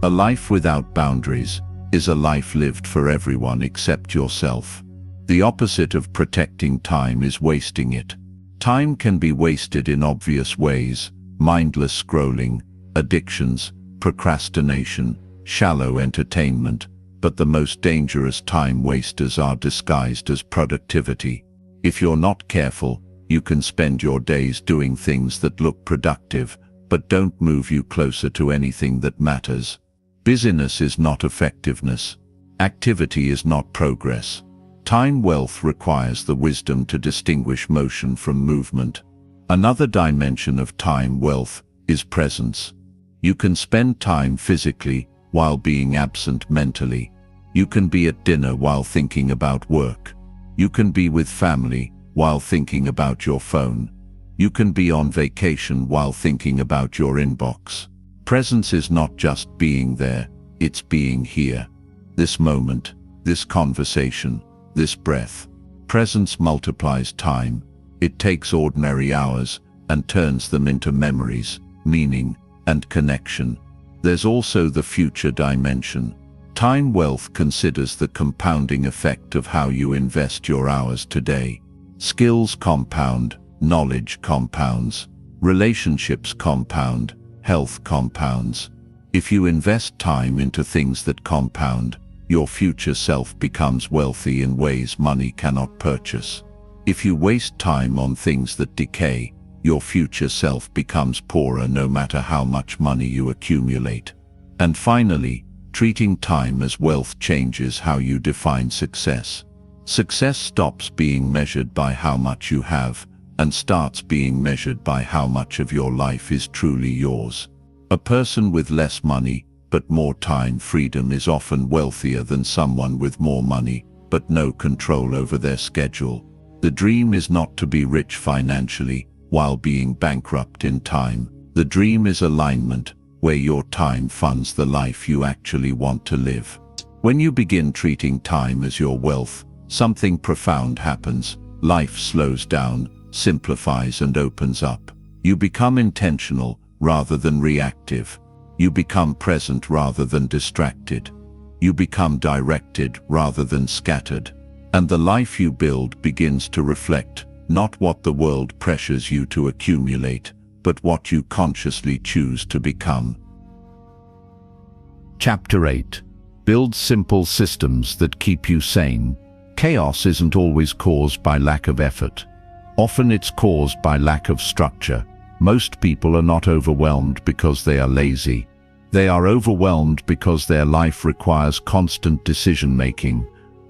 [SPEAKER 1] A life without boundaries is a life lived for everyone except yourself. The opposite of protecting time is wasting it. Time can be wasted in obvious ways: mindless scrolling, addictions, procrastination, shallow entertainment, but the most dangerous time wasters are disguised as productivity. If you're not careful, you can spend your days doing things that look productive, but don't move you closer to anything that matters. Busyness is not effectiveness. Activity is not progress. Time wealth requires the wisdom to distinguish motion from movement. Another dimension of time wealth is presence. You can spend time physically while being absent mentally. You can be at dinner while thinking about work. You can be with family while thinking about your phone. You can be on vacation while thinking about your inbox. Presence is not just being there, it's being here. This moment, this conversation, this breath. Presence multiplies time. It takes ordinary hours and turns them into memories, meaning, and connection. There's also the future dimension. Time wealth considers the compounding effect of how you invest your hours today. Skills compound, knowledge compounds, relationships compound, health compounds. If you invest time into things that compound, your future self becomes wealthy in ways money cannot purchase. If you waste time on things that decay, your future self becomes poorer no matter how much money you accumulate. And finally, treating time as wealth changes how you define success. Success stops being measured by how much you have and starts being measured by how much of your life is truly yours. A person with less money but more time freedom is often wealthier than someone with more money but no control over their schedule. The dream is not to be rich financially while being bankrupt in time. The dream is alignment, where your time funds the life you actually want to live. When you begin treating time as your wealth, something profound happens. Life slows down, simplifies and opens up. You become intentional rather than reactive. You become present rather than distracted. You become directed rather than scattered. And the life you build begins to reflect not what the world pressures you to accumulate, but what you consciously choose to become.
[SPEAKER 2] Chapter 8.
[SPEAKER 1] Build simple systems that keep you sane. Chaos isn't always caused by lack of effort. Often it's caused by lack of structure. Most people are not overwhelmed because they are lazy. They are overwhelmed because their life requires constant decision-making,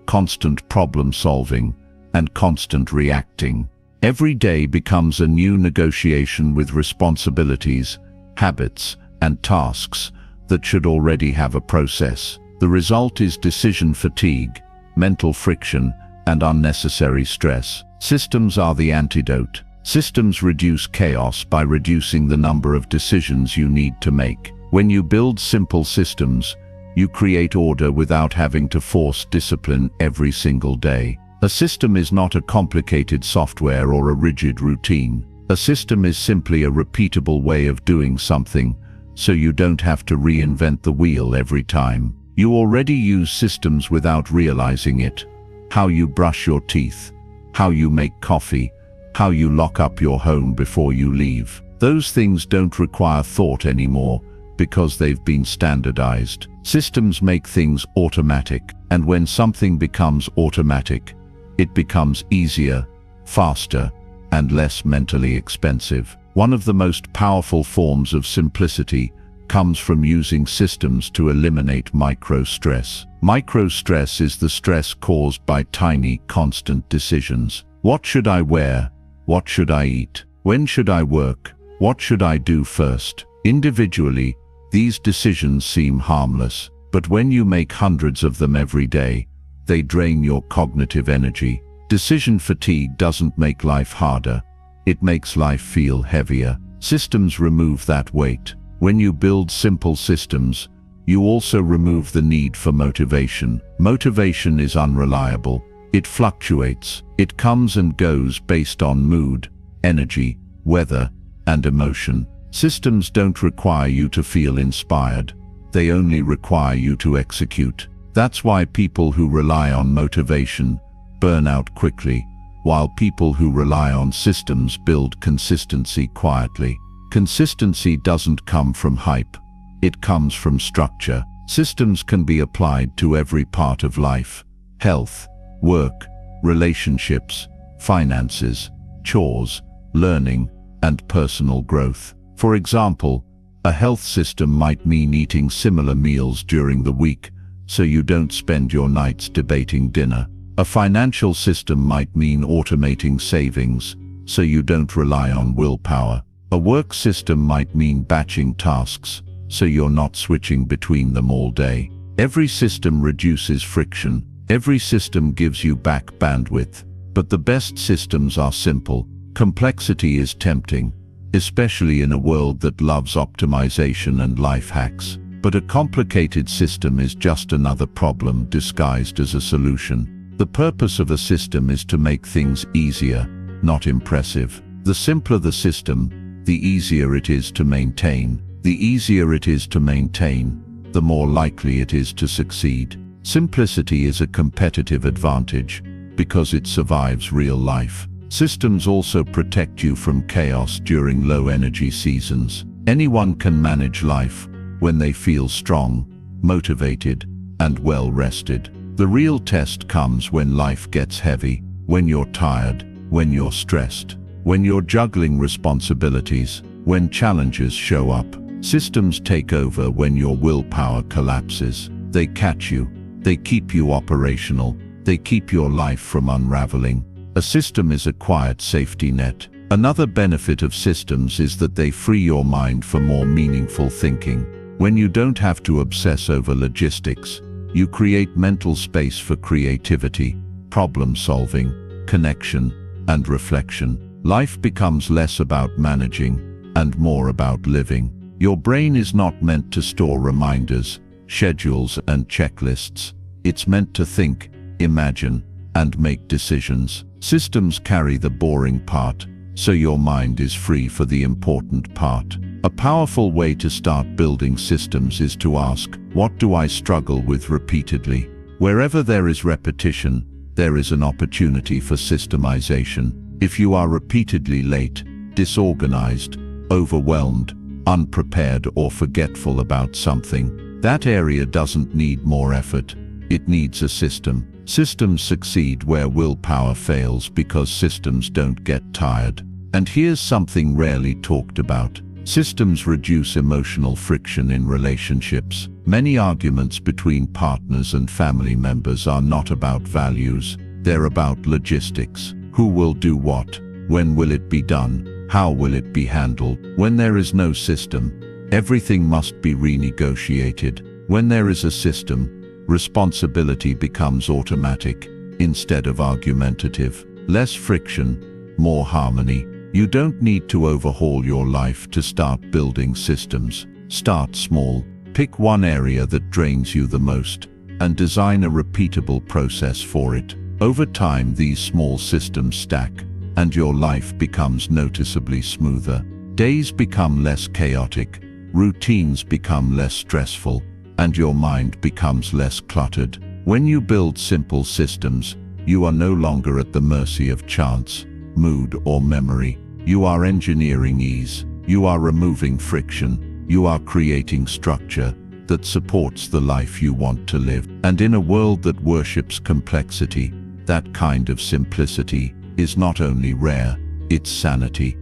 [SPEAKER 1] constant problem-solving, and constant reacting. Every day becomes a new negotiation with responsibilities, habits, and tasks that should already have a process. The result is decision fatigue, mental friction, and unnecessary stress. Systems are the antidote. Systems reduce chaos by reducing the number of decisions you need to make. When you build simple systems, you create order without having to force discipline every single day. A system is not a complicated software or a rigid routine. A system is simply a repeatable way of doing something, so you don't have to reinvent the wheel every time. You already use systems without realizing it. How you brush your teeth, how you make coffee, how you lock up your home before you leave. Those things don't require thought anymore because they've been standardized. Systems make things automatic, and when something becomes automatic, it becomes easier, faster, and less mentally expensive. One of the most powerful forms of simplicity comes from using systems to eliminate micro-stress. Micro-stress is the stress caused by tiny, constant decisions. What should I wear? What should I eat? When should I work? What should I do first? Individually, these decisions seem harmless, but when you make hundreds of them every day, they drain your cognitive energy. Decision fatigue doesn't make life harder, it makes life feel heavier. Systems remove that weight. When you build simple systems, you also remove the need for motivation. Motivation is unreliable. It fluctuates. It comes and goes based on mood, energy, weather, and emotion. Systems don't require you to feel inspired. They only require you to execute. That's why people who rely on motivation burn out quickly, while people who rely on systems build consistency quietly. Consistency doesn't come from hype. It comes from structure. Systems can be applied to every part of life: health, work, relationships, finances, chores, learning, and personal growth. For example, a health system might mean eating similar meals during the week, so you don't spend your nights debating dinner. A financial system might mean automating savings, so you don't rely on willpower. A work system might mean batching tasks, so you're not switching between them all day. Every system reduces friction. Every system gives you back bandwidth. But the best systems are simple. Complexity is tempting, especially in a world that loves optimization and life hacks. But a complicated system is just another problem disguised as a solution. The purpose of a system is to make things easier, not impressive. The simpler the system, the easier it is to maintain. The easier it is to maintain, the more likely it is to succeed. Simplicity is a competitive advantage because it survives real life. Systems also protect you from chaos during low-energy seasons. Anyone can manage life when they feel strong, motivated, and well-rested. The real test comes when life gets heavy, when you're tired, when you're stressed, when you're juggling responsibilities, when challenges show up. Systems take over when your willpower collapses. They catch you. They keep you operational. They keep your life from unraveling. A system is a quiet safety net. Another benefit of systems is that they free your mind for more meaningful thinking. When you don't have to obsess over logistics, you create mental space for creativity, problem-solving, connection, and reflection. Life becomes less about managing and more about living. Your brain is not meant to store reminders, schedules, and checklists. It's meant to think, imagine, and make decisions. Systems carry the boring part, so your mind is free for the important part. A powerful way to start building systems is to ask, what do I struggle with repeatedly? Wherever there is repetition, there is an opportunity for systemization. If you are repeatedly late, disorganized, overwhelmed, unprepared, or forgetful about something, That area doesn't need more effort. It needs a system. Systems succeed where willpower fails because systems don't get tired. And here's something rarely talked about. Systems reduce emotional friction in relationships. Many arguments between partners and family members are not about values. They're about logistics. Who will do what? When will it be done? How will it be handled? When there is no system, everything must be renegotiated. When there is a system, responsibility becomes automatic instead of argumentative. Less friction, more harmony. You don't need to overhaul your life to start building systems. Start small. Pick one area that drains you the most and design a repeatable process for it. Over time, these small systems stack, and your life becomes noticeably smoother. Days become less chaotic, routines become less stressful, and your mind becomes less cluttered. When you build simple systems, you are no longer at the mercy of chance, mood, or memory. You are engineering ease. You are removing friction. You are creating structure that supports the life you want to live. And in a world that worships complexity, that kind of simplicity is not only rare, it's sanity.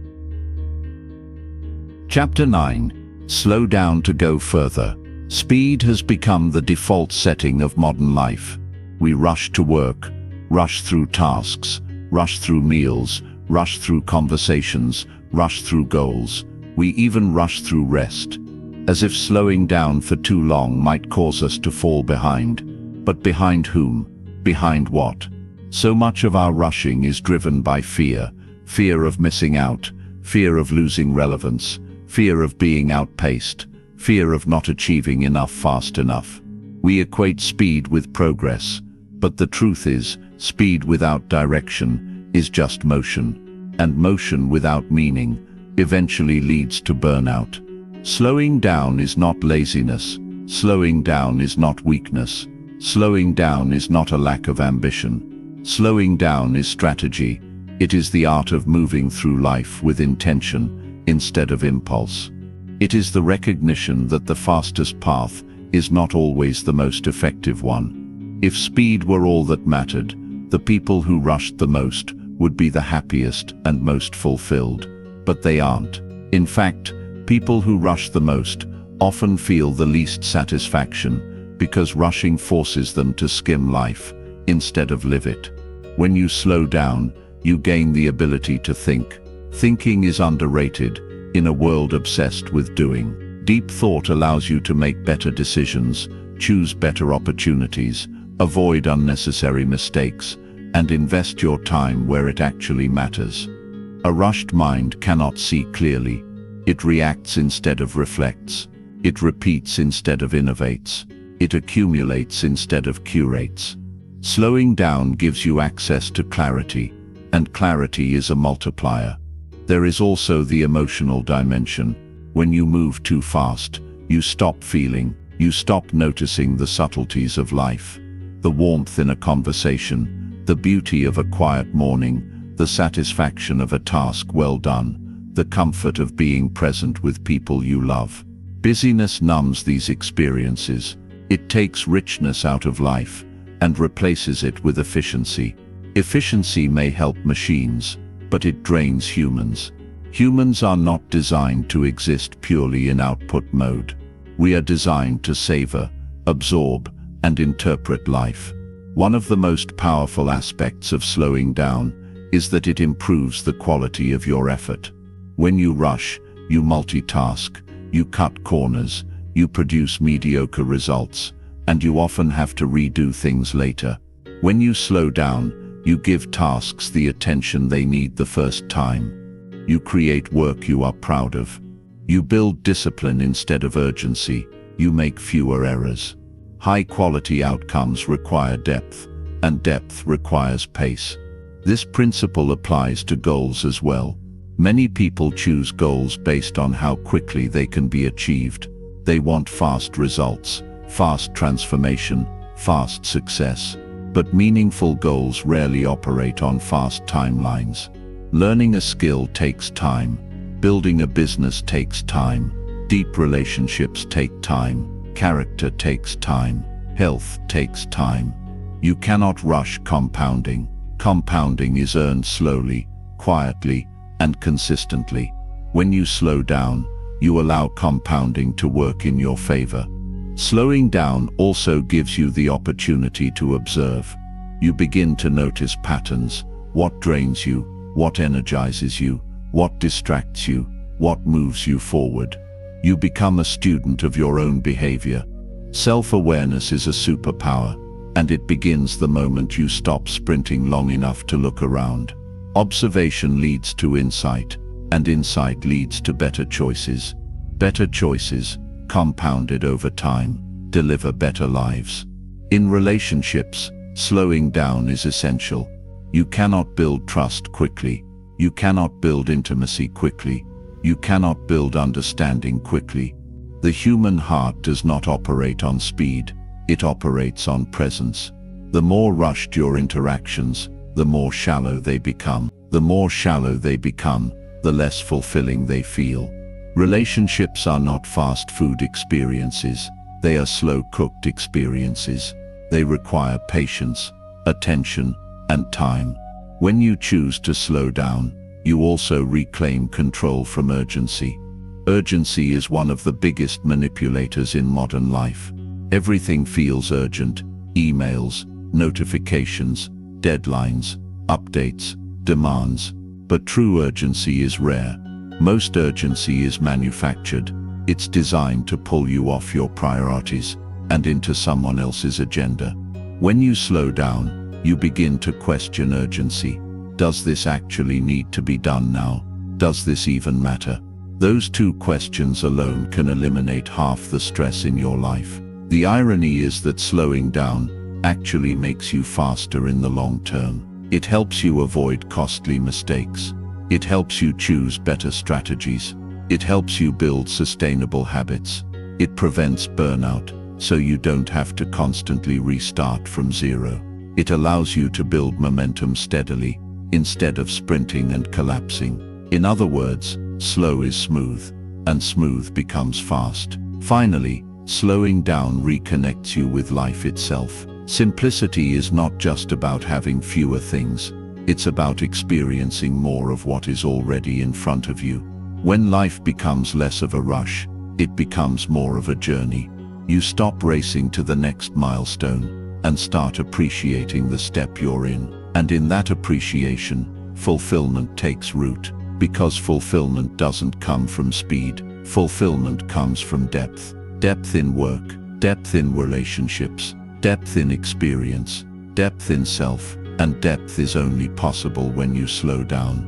[SPEAKER 1] Chapter 9. Slow down to go further. Speed has become the default setting of modern life. We rush to work, rush through tasks, rush through meals, rush through conversations, rush through goals. We even rush through rest, as if slowing down for too long might cause us to fall behind. But behind whom? Behind what? So much of our rushing is driven by fear. Fear of missing out, fear of losing relevance, fear of being outpaced, fear of not achieving enough fast enough. We equate speed with progress, but the truth is, speed without direction is just motion, and motion without meaning eventually leads to burnout. Slowing down is not laziness. Slowing down is not weakness. Slowing down is not a lack of ambition. Slowing down is strategy. It is the art of moving through life with intention instead of impulse. It is the recognition that the fastest path is not always the most effective one. If speed were all that mattered, the people who rushed the most would be the happiest and most fulfilled. But they aren't. In fact, people who rush the most often feel the least satisfaction because rushing forces them to skim life instead of live it. When you slow down, you gain the ability to think. Thinking is underrated in a world obsessed with doing. Deep thought allows you to make better decisions, choose better opportunities, avoid unnecessary mistakes, and invest your time where it actually matters. A rushed mind cannot see clearly. It reacts instead of reflects. It repeats instead of innovates. It accumulates instead of curates. Slowing down gives you access to clarity, and clarity is a multiplier. There is also the emotional dimension. When you move too fast, you stop feeling, you stop noticing the subtleties of life. The warmth in a conversation, the beauty of a quiet morning, the satisfaction of a task well done, the comfort of being present with people you love. Busyness numbs these experiences. It takes richness out of life and replaces it with efficiency. Efficiency may help machines, but it drains humans. Humans are not designed to exist purely in output mode. We are designed to savor, absorb, and interpret life. One of the most powerful aspects of slowing down is that it improves the quality of your effort. When you rush, you multitask, you cut corners, you produce mediocre results, and you often have to redo things later. When you slow down, you give tasks the attention they need the first time. You create work you are proud of. You build discipline instead of urgency. You make fewer errors. High-quality outcomes require depth, and depth requires pace. This principle applies to goals as well. Many people choose goals based on how quickly they can be achieved. They want fast results, fast transformation, fast success. But meaningful goals rarely operate on fast timelines. Learning a skill takes time. Building a business takes time. Deep relationships take time. Character takes time. Health takes time. You cannot rush compounding. Compounding is earned slowly, quietly, and consistently. When you slow down, you allow compounding to work in your favor. Slowing down also gives you the opportunity to observe. You begin to notice patterns: what drains you, what energizes you, what distracts you, what moves you forward. You become a student of your own behavior. Self-awareness is a superpower, and it begins the moment you stop sprinting long enough to look around. Observation leads to insight, and insight leads to better choices. Better choices, compounded over time, deliver better lives. In relationships, slowing down is essential. You cannot build trust quickly. You cannot build intimacy quickly. You cannot build understanding quickly. The human heart does not operate on speed. It operates on presence. The more rushed your interactions, the more shallow they become. The more shallow they become, the less fulfilling they feel. Relationships are not fast food experiences. They are slow-cooked experiences. They require patience, attention, and time. When you choose to slow down, you also reclaim control from urgency. Urgency is one of the biggest manipulators in modern life. Everything feels urgent: emails, notifications, deadlines, updates, demands. But true urgency is rare. Most urgency is manufactured. It's designed to pull you off your priorities and into someone else's agenda. When you slow down, you begin to question urgency. Does this actually need to be done now? Does this even matter? Those two questions alone can eliminate half the stress in your life. The irony is that slowing down actually makes you faster in the long term. It helps you avoid costly mistakes. It helps you choose better strategies. It helps you build sustainable habits. It prevents burnout, so you don't have to constantly restart from zero. It allows you to build momentum steadily, instead of sprinting and collapsing. In other words, slow is smooth, and smooth becomes fast. Finally, slowing down reconnects you with life itself. Simplicity is not just about having fewer things. It's about experiencing more of what is already in front of you. When life becomes less of a rush, it becomes more of a journey. You stop racing to the next milestone and start appreciating the step you're in. And in that appreciation, fulfillment takes root. Because fulfillment doesn't come from speed. Fulfillment comes from depth. Depth in work, depth in relationships, depth in experience, depth in self. And depth is only possible when you slow down.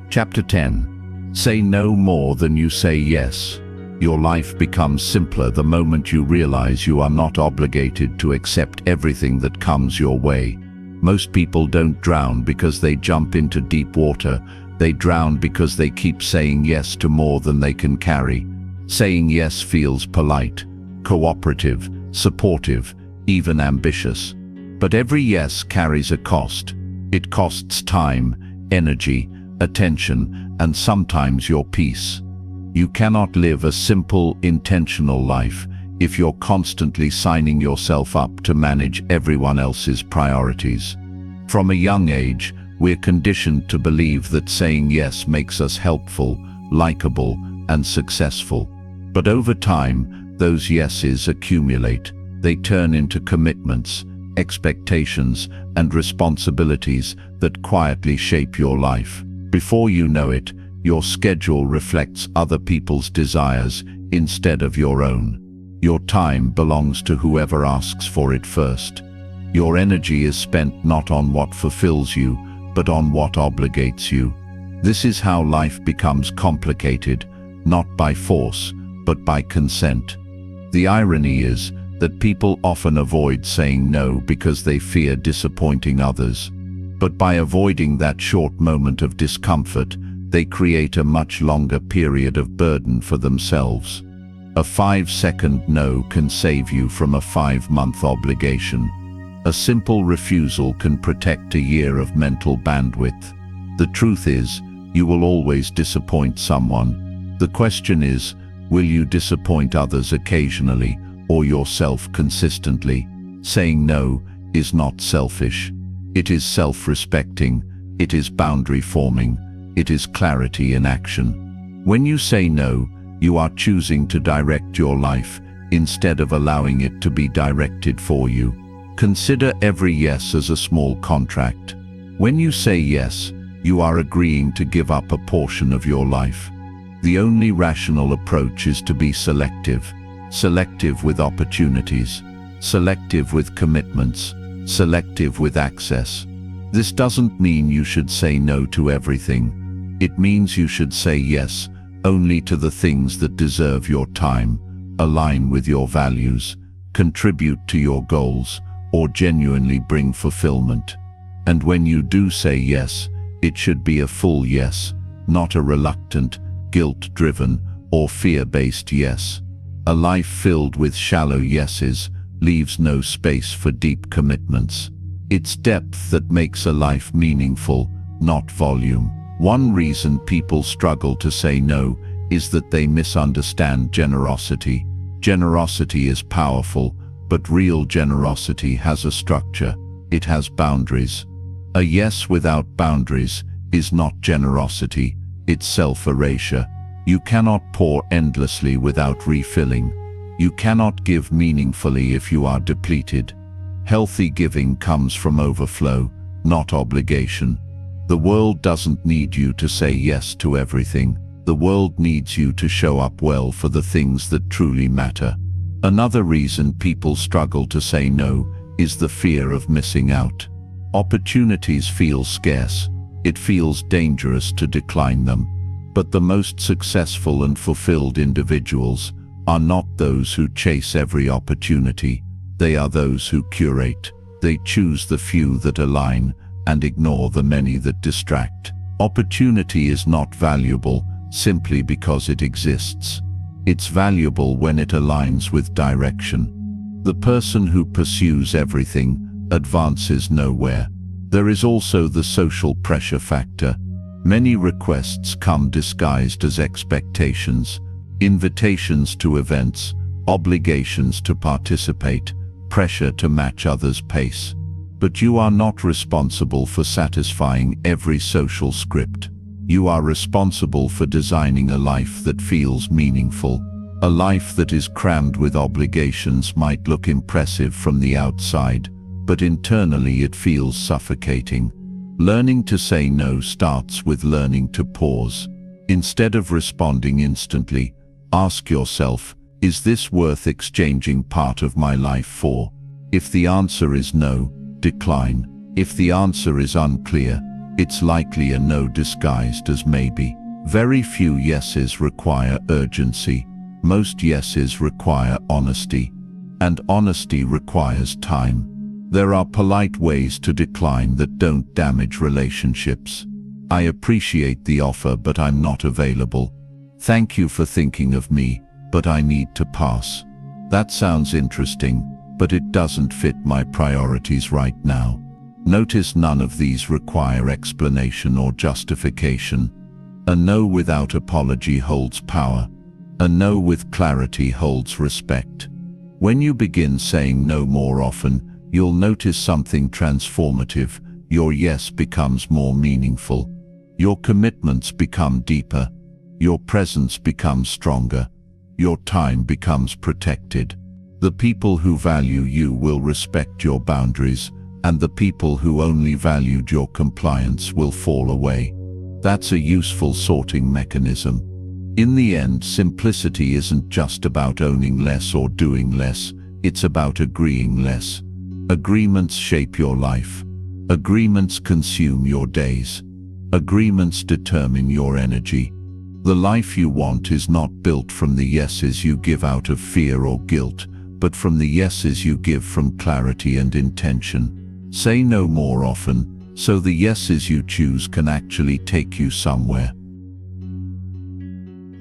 [SPEAKER 1] Chapter 10. Say no more than you say yes. Your life becomes simpler the moment you realize you are not obligated to accept everything that comes your way. Most people don't drown because they jump into deep water. They drown because they keep saying yes to more than they can carry. Saying yes feels polite, cooperative, supportive, even ambitious. But every yes carries a cost. It costs time, energy, attention, and sometimes your peace. You cannot live a simple, intentional life if you're constantly signing yourself up to manage everyone else's priorities. From a young age, we're conditioned to believe that saying yes makes us helpful, likable, and successful. But over time, those yeses accumulate. They turn into commitments, expectations, and responsibilities that quietly shape your life. Before you know it, your schedule reflects other people's desires instead of your own. Your time belongs to whoever asks for it first. Your energy is spent not on what fulfills you, but on what obligates you. This is how life becomes complicated, not by force, but by consent. The irony is that people often avoid saying no because they fear disappointing others. But by avoiding that short moment of discomfort, they create a much longer period of burden for themselves. A 5-second no can save you from a 5-month obligation. A simple refusal can protect a year of mental bandwidth. The truth is, you will always disappoint someone. The question is, Will you disappoint others occasionally or yourself consistently? Saying no is not selfish. It is self-respecting. It is boundary forming. It is clarity in action. When you say no, you are choosing to direct your life instead of allowing it to be directed for you. Consider every yes as a small contract. When you say yes, you are agreeing to give up a portion of your life. The only rational approach is to be selective. Selective with opportunities. Selective with commitments. Selective with access. This doesn't mean you should say no to everything. It means you should say yes only to the things that deserve your time, align with your values, contribute to your goals, or genuinely bring fulfillment. And when you do say yes, it should be a full yes, not a reluctant, guilt-driven, or fear-based yes. A life filled with shallow yeses leaves no space for deep commitments. It's depth that makes a life meaningful, not volume. One reason people struggle to say no is that they misunderstand generosity. Generosity is powerful, but real generosity has a structure. It has boundaries. A yes without boundaries is not generosity, it's self-erasure. You cannot pour endlessly without refilling. You cannot give meaningfully if you are depleted. Healthy giving comes from overflow, not obligation. The world doesn't need you to say yes to everything. The world needs you to show up well for the things that truly matter. Another reason people struggle to say no is the fear of missing out. Opportunities feel scarce. It feels dangerous to decline them. But the most successful and fulfilled individuals are not those who chase every opportunity. They are those who curate. They choose the few that align and ignore the many that distract. Opportunity is not valuable simply because it exists. It's valuable when it aligns with direction. The person who pursues everything advances nowhere. There is also the social pressure factor. Many requests come disguised as expectations, invitations to events, obligations to participate, pressure to match others' pace. But you are not responsible for satisfying every social script. You are responsible for designing a life that feels meaningful. A life that is crammed with obligations might look impressive from the outside, but internally it feels suffocating. Learning to say no starts with learning to pause. Instead of responding instantly, ask yourself, is this worth exchanging part of my life for? If the answer is no, decline. If the answer is unclear, it's likely a no disguised as maybe. Very few yeses require urgency. Most yeses require honesty. And honesty requires time. There are polite ways to decline that don't damage relationships. I appreciate the offer, but I'm not available. Thank you for thinking of me, but I need to pass. That sounds interesting, but it doesn't fit my priorities right now. Notice none of these require explanation or justification. A no without apology holds power. A no with clarity holds respect. When you begin saying no more often, you'll notice something transformative. Your yes becomes more meaningful. Your commitments become deeper. Your presence becomes stronger. Your time becomes protected. The people who value you will respect your boundaries, and the people who only valued your compliance will fall away. That's a useful sorting mechanism. In the end, simplicity isn't just about owning less or doing less, it's about agreeing less. Agreements shape your life. Agreements consume your days. Agreements determine your energy. The life you want is not built from the yeses you give out of fear or guilt, but from the yeses you give from clarity and intention. Say no more often, so the yeses you choose can actually take you somewhere.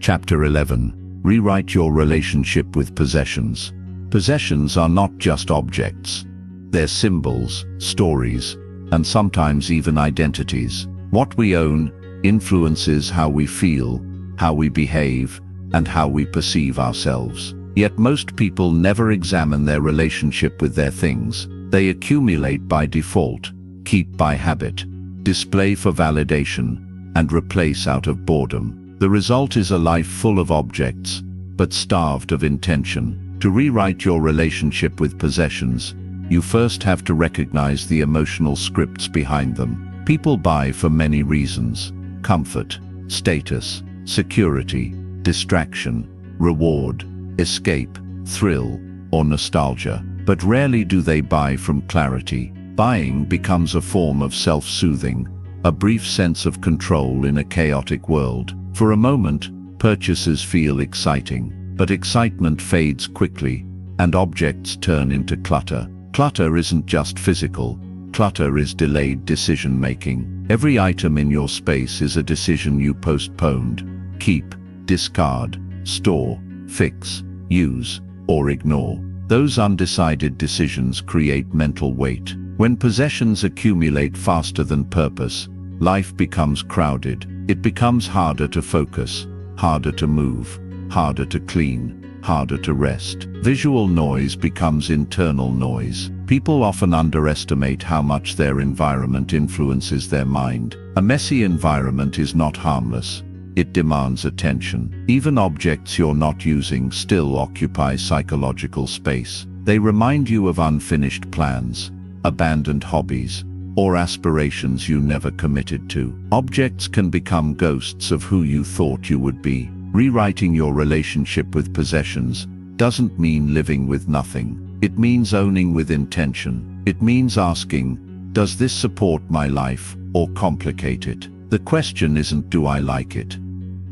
[SPEAKER 1] Chapter 11. Rewrite your relationship with possessions. Possessions are not just objects. They're symbols, stories, and sometimes even identities. What we own influences how we feel, how we behave, and how we perceive ourselves. Yet most people never examine their relationship with their things. They accumulate by default, keep by habit, display for validation, and replace out of boredom. The result is a life full of objects, but starved of intention. To rewrite your relationship with possessions, you first have to recognize the emotional scripts behind them. People buy for many reasons: comfort, status, security, distraction, reward, escape, thrill, or nostalgia. But rarely do they buy from clarity. Buying becomes a form of self-soothing, a brief sense of control in a chaotic world. For a moment, purchases feel exciting, but excitement fades quickly, and objects turn into clutter. Clutter isn't just physical. Clutter is delayed decision-making. Every item in your space is a decision you postponed: keep, discard, store, fix, use, or ignore. Those undecided decisions create mental weight. When possessions accumulate faster than purpose, life becomes crowded. It becomes harder to focus, harder to move, harder to clean, harder to rest. Visual noise becomes internal noise. People often underestimate how much their environment influences their mind. A messy environment is not harmless. It demands attention. Even objects you're not using still occupy psychological space. They remind you of unfinished plans, abandoned hobbies, or aspirations you never committed to. Objects can become ghosts of who you thought you would be. Rewriting your relationship with possessions doesn't mean living with nothing. It means owning with intention. It means asking, does this support my life or complicate it? The question isn't, do I like it?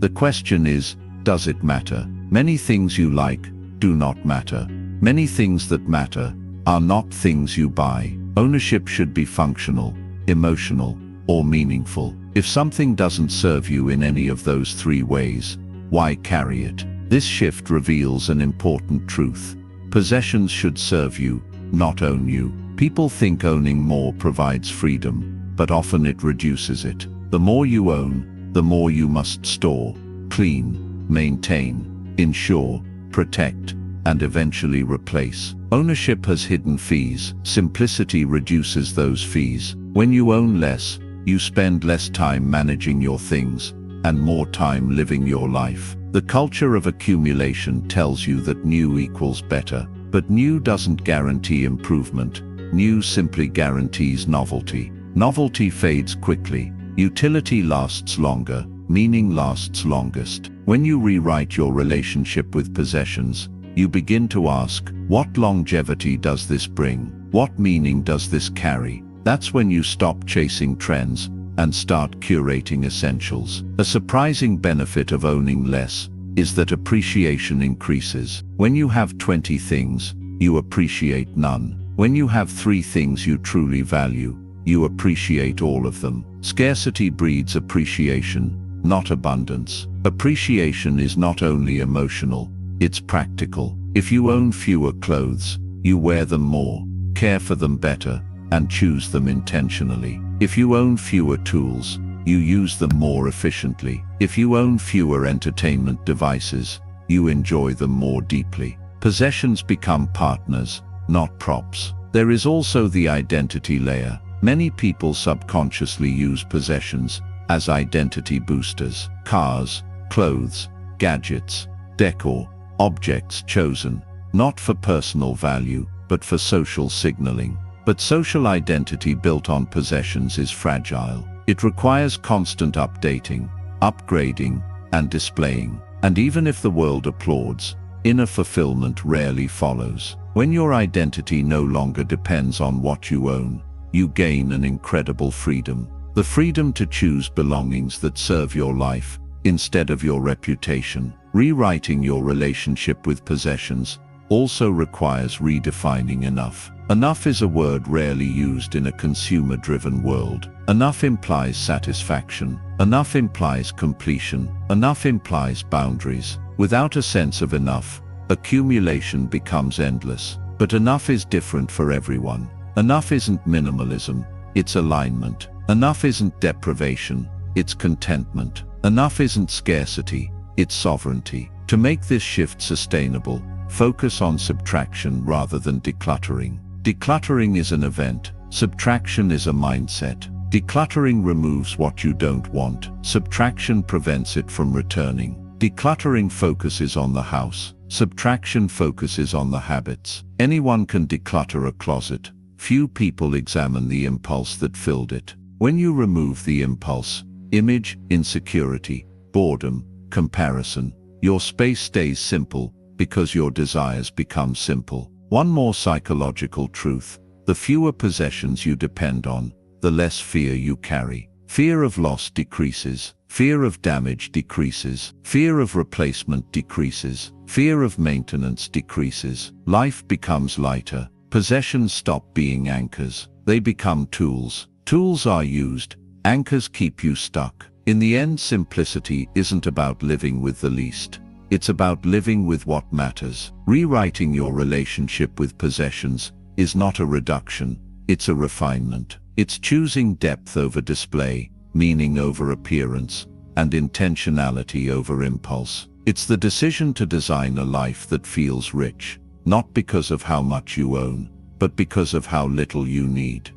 [SPEAKER 1] The question is, does it matter? Many things you like do not matter. Many things that matter are not things you buy. Ownership should be functional, emotional, or meaningful. If something doesn't serve you in any of those three ways, why carry it? This shift reveals an important truth. Possessions should serve you, not own you. People think owning more provides freedom, but often it reduces it. The more you own, the more you must store, clean, maintain, insure, protect, and eventually replace. Ownership has hidden fees. Simplicity reduces those fees. When you own less, you spend less time managing your things and more time living your life. The culture of accumulation tells you that new equals better, but new doesn't guarantee improvement. New simply guarantees novelty. Novelty fades quickly. Utility lasts longer. Meaning lasts longest. When you rewrite your relationship with possessions, you begin to ask, what longevity does this bring? What meaning does this carry? That's when you stop chasing trends and start curating essentials. A surprising benefit of owning less is that appreciation increases. When you have 20 things, you appreciate none. When you have 3 things you truly value, you appreciate all of them. Scarcity breeds appreciation, not abundance. Appreciation is not only emotional, it's practical. If you own fewer clothes, you wear them more, care for them better, and choose them intentionally. If you own fewer tools, you use them more efficiently. If you own fewer entertainment devices, you enjoy them more deeply. Possessions become partners, not props. There is also the identity layer. Many people subconsciously use possessions as identity boosters. Cars, clothes, gadgets, decor, objects chosen, not for personal value, but for social signaling. But social identity built on possessions is fragile. It requires constant updating, upgrading, and displaying. And even if the world applauds, inner fulfillment rarely follows. When your identity no longer depends on what you own, you gain an incredible freedom. The freedom to choose belongings that serve your life instead of your reputation. Rewriting your relationship with possessions also requires redefining enough. Enough is a word rarely used in a consumer-driven world. Enough implies satisfaction. Enough implies completion. Enough implies boundaries. Without a sense of enough, accumulation becomes endless. But enough is different for everyone. Enough isn't minimalism, it's alignment. Enough isn't deprivation, it's contentment. Enough isn't scarcity, it's sovereignty. To make this shift sustainable, focus on subtraction rather than decluttering. Decluttering is an event, subtraction is a mindset. Decluttering removes what you don't want. Subtraction prevents it from returning. Decluttering focuses on the house. Subtraction focuses on the habits. Anyone can declutter a closet. Few people examine the impulse that filled it. When you remove the impulse, image, insecurity, boredom, comparison, your space stays simple because your desires become simple. One more psychological truth: the fewer possessions you depend on, the less fear you carry. Fear of loss decreases. Fear of damage decreases. Fear of replacement decreases. Fear of maintenance decreases. Life becomes lighter. Possessions stop being anchors. They become tools. Tools are used. Anchors keep you stuck. In the end, simplicity isn't about living with the least. It's about living with what matters. Rewriting your relationship with possessions is not a reduction, it's a refinement. It's choosing depth over display, meaning over appearance, and intentionality over impulse. It's the decision to design a life that feels rich, not because of how much you own, but because of how little you need.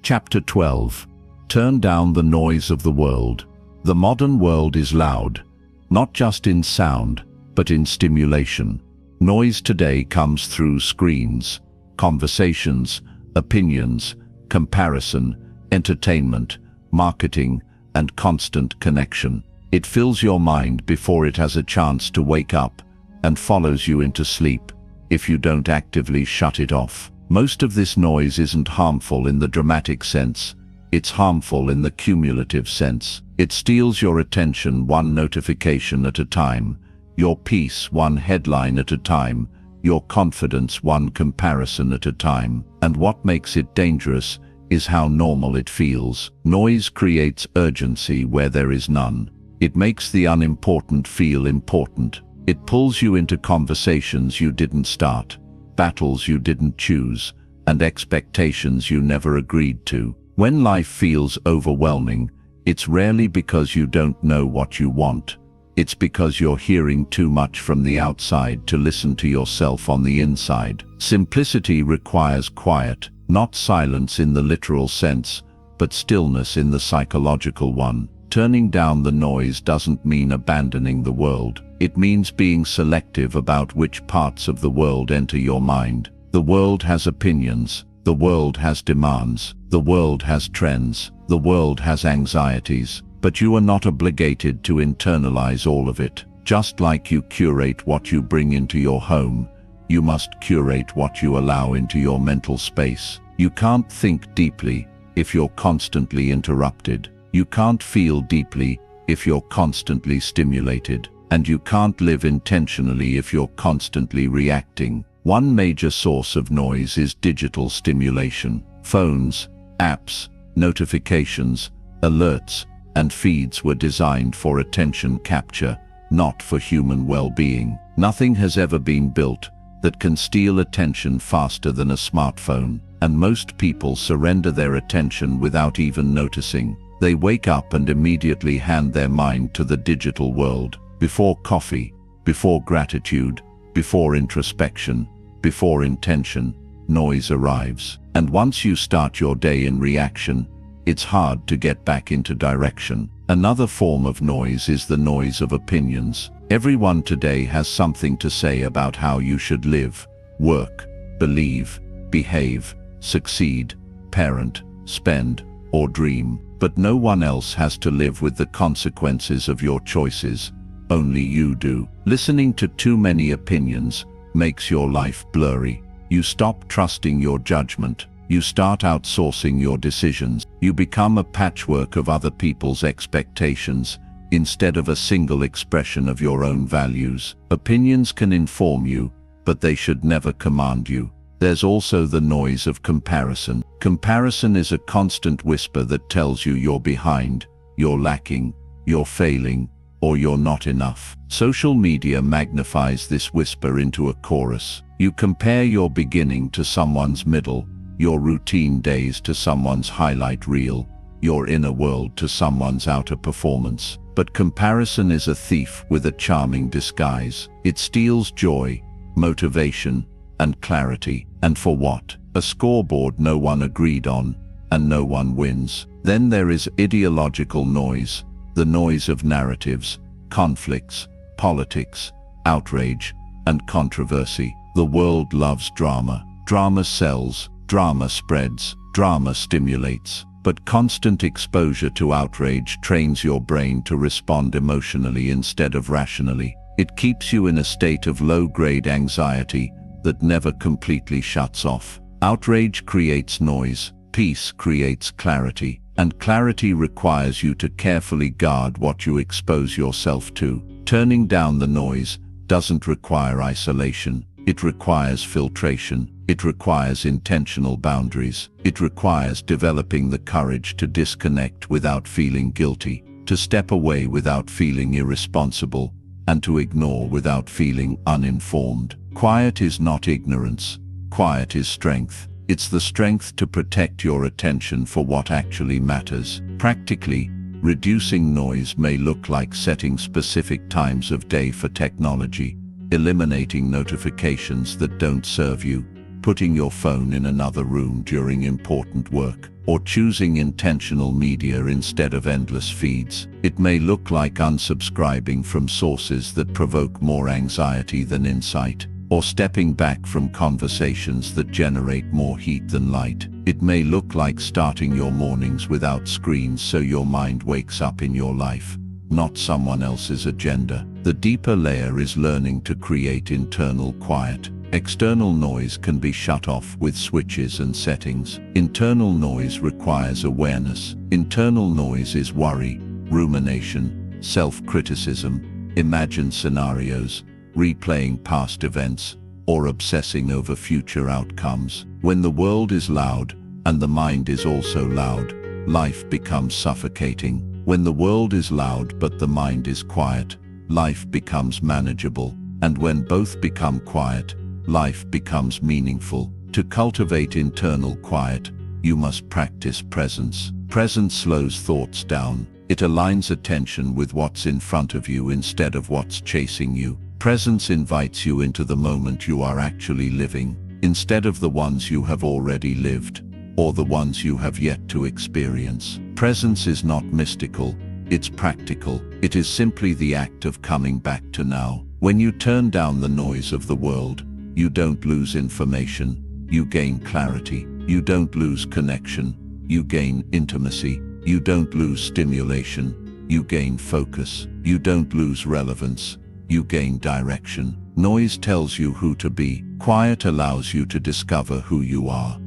[SPEAKER 1] Chapter 12. Turn down the noise of the world. The modern world is loud, not just in sound, but in stimulation. Noise today comes through screens, conversations, opinions, comparison, entertainment, marketing, and constant connection. It fills your mind before it has a chance to wake up and follows you into sleep if you don't actively shut it off. Most of this noise isn't harmful in the dramatic sense. It's harmful in the cumulative sense. It steals your attention one notification at a time, your peace one headline at a time, your confidence one comparison at a time. And what makes it dangerous is how normal it feels. Noise creates urgency where there is none. It makes the unimportant feel important. It pulls you into conversations you didn't start, battles you didn't choose, and expectations you never agreed to. When life feels overwhelming, it's rarely because you don't know what you want. It's because you're hearing too much from the outside to listen to yourself on the inside. Simplicity requires quiet, not silence in the literal sense, but stillness in the psychological one. Turning down the noise doesn't mean abandoning the world. It means being selective about which parts of the world enter your mind. The world has opinions. The world has demands. The world has trends. The world has anxieties. But you are not obligated to internalize all of it. Just like you curate what you bring into your home, you must curate what you allow into your mental space. You can't think deeply if you're constantly interrupted. You can't feel deeply if you're constantly stimulated. And you can't live intentionally if you're constantly reacting. One major source of noise is digital stimulation. Phones, apps, notifications, alerts, and feeds were designed for attention capture, not for human well-being. Nothing has ever been built that can steal attention faster than a smartphone, and most people surrender their attention without even noticing. They wake up and immediately hand their mind to the digital world. Before coffee, before gratitude, before introspection, before intention, noise arrives. And once you start your day in reaction, it's hard to get back into direction. Another form of noise is the noise of opinions. Everyone today has something to say about how you should live, work, believe, behave, succeed, parent, spend, or dream. But no one else has to live with the consequences of your choices. Only you do. Listening to too many opinions makes your life blurry. You stop trusting your judgment. You start outsourcing your decisions. You become a patchwork of other people's expectations instead of a single expression of your own values. Opinions can inform you, but they should never command you. There's also the noise of comparison. Comparison is a constant whisper that tells you you're behind, you're lacking, you're failing, or you're not enough. Social media magnifies this whisper into a chorus. You compare your beginning to someone's middle, your routine days to someone's highlight reel, your inner world to someone's outer performance. But comparison is a thief with a charming disguise. It steals joy, motivation, and clarity. And for what? A scoreboard no one agreed on, and no one wins. Then there is ideological noise, the noise of narratives, conflicts, politics, outrage, and controversy. The world loves drama. Drama sells, drama spreads, drama stimulates. But constant exposure to outrage trains your brain to respond emotionally instead of rationally. It keeps you in a state of low-grade anxiety that never completely shuts off. Outrage creates noise, peace creates clarity, and clarity requires you to carefully guard what you expose yourself to. Turning down the noise doesn't require isolation. It requires filtration. It requires intentional boundaries. It requires developing the courage to disconnect without feeling guilty, to step away without feeling irresponsible, and to ignore without feeling uninformed. Quiet is not ignorance. Quiet is strength. It's the strength to protect your attention for what actually matters. Practically, reducing noise may look like setting specific times of day for technology, eliminating notifications that don't serve you, putting your phone in another room during important work, or choosing intentional media instead of endless feeds. It may look like unsubscribing from sources that provoke more anxiety than insight, or stepping back from conversations that generate more heat than light. It may look like starting your mornings without screens so your mind wakes up in your life, not someone else's agenda. The deeper layer is learning to create internal quiet. External noise can be shut off with switches and settings. Internal noise requires awareness. Internal noise is worry, rumination, self-criticism, imagined scenarios, replaying past events, or obsessing over future outcomes. When the world is loud, and the mind is also loud, life becomes suffocating. When the world is loud but the mind is quiet, life becomes manageable. And when both become quiet, life becomes meaningful. To cultivate internal quiet, you must practice presence. Presence slows thoughts down. It aligns attention with what's in front of you instead of what's chasing you. Presence invites you into the moment you are actually living, instead of the ones you have already lived, or the ones you have yet to experience. Presence is not mystical, it's practical. It is simply the act of coming back to now. When you turn down the noise of the world, you don't lose information, you gain clarity. You don't lose connection, you gain intimacy. You don't lose stimulation, you gain focus. You don't lose relevance, you gain direction. Noise tells you who to be. Quiet allows you to discover who you are.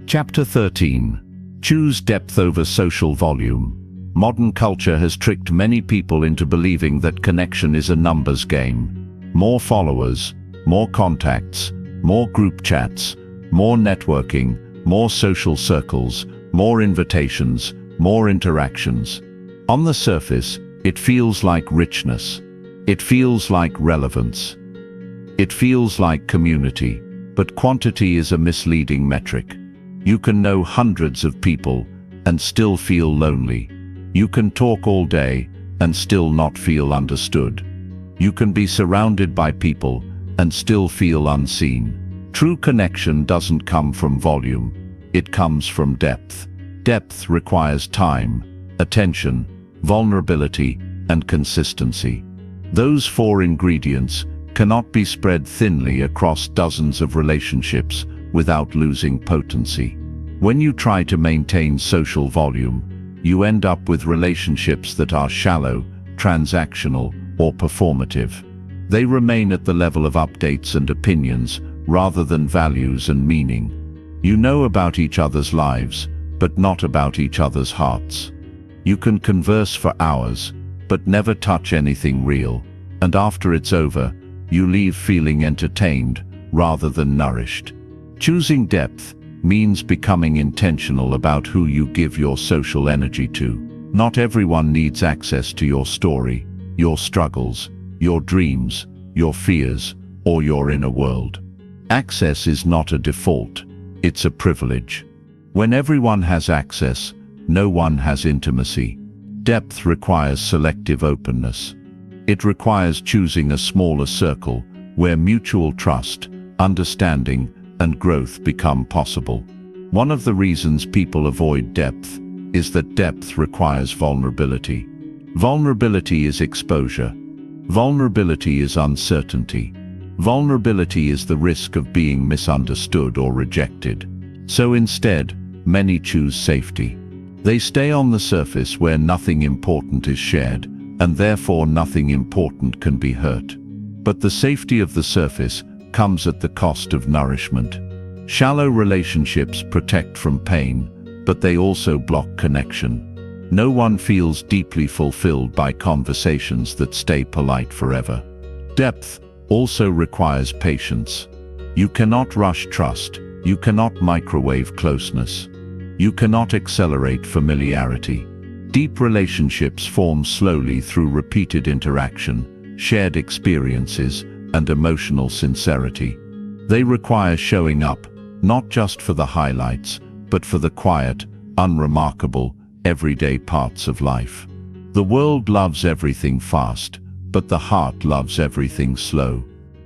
[SPEAKER 1] Chapter 13. Choose depth over social volume. Modern culture has tricked many people into believing that connection is a numbers game. More followers, more contacts, more group chats, more networking, more social circles, more invitations, more interactions. On the surface, it feels like richness. It feels like relevance. It feels like community. But quantity is a misleading metric. You can know hundreds of people and still feel lonely. You can talk all day and still not feel understood. You can be surrounded by people and still feel unseen. True connection doesn't come from volume. It comes from depth. Depth requires time, attention, vulnerability, and consistency. Those four ingredients cannot be spread thinly across dozens of relationships without losing potency. When you try to maintain social volume, you end up with relationships that are shallow, transactional, or performative. They remain at the level of updates and opinions rather than values and meaning. You know about each other's lives, but not about each other's hearts. You can converse for hours, but never touch anything real. And after it's over, you leave feeling entertained rather than nourished. Choosing depth means becoming intentional about who you give your social energy to. Not everyone needs access to your story, your struggles, your dreams, your fears, or your inner world. Access is not a default, it's a privilege. When everyone has access, no one has intimacy. Depth requires selective openness. It requires choosing a smaller circle where mutual trust, understanding, and growth become possible. One of the reasons people avoid depth is that depth requires vulnerability. Vulnerability is exposure. Vulnerability is uncertainty. Vulnerability is the risk of being misunderstood or rejected. So instead, many choose safety. They stay on the surface where nothing important is shared, and therefore nothing important can be hurt. But the safety of the surface comes at the cost of nourishment. Shallow relationships protect from pain, but they also block connection. No one feels deeply fulfilled by conversations that stay polite forever. Depth also requires patience. You cannot rush trust. You cannot microwave closeness. You cannot accelerate familiarity. Deep relationships form slowly through repeated interaction, shared experiences, and emotional sincerity. They require showing up, not just for the highlights, but for the quiet, unremarkable, everyday parts of life. The world loves everything fast, but the heart loves everything slow.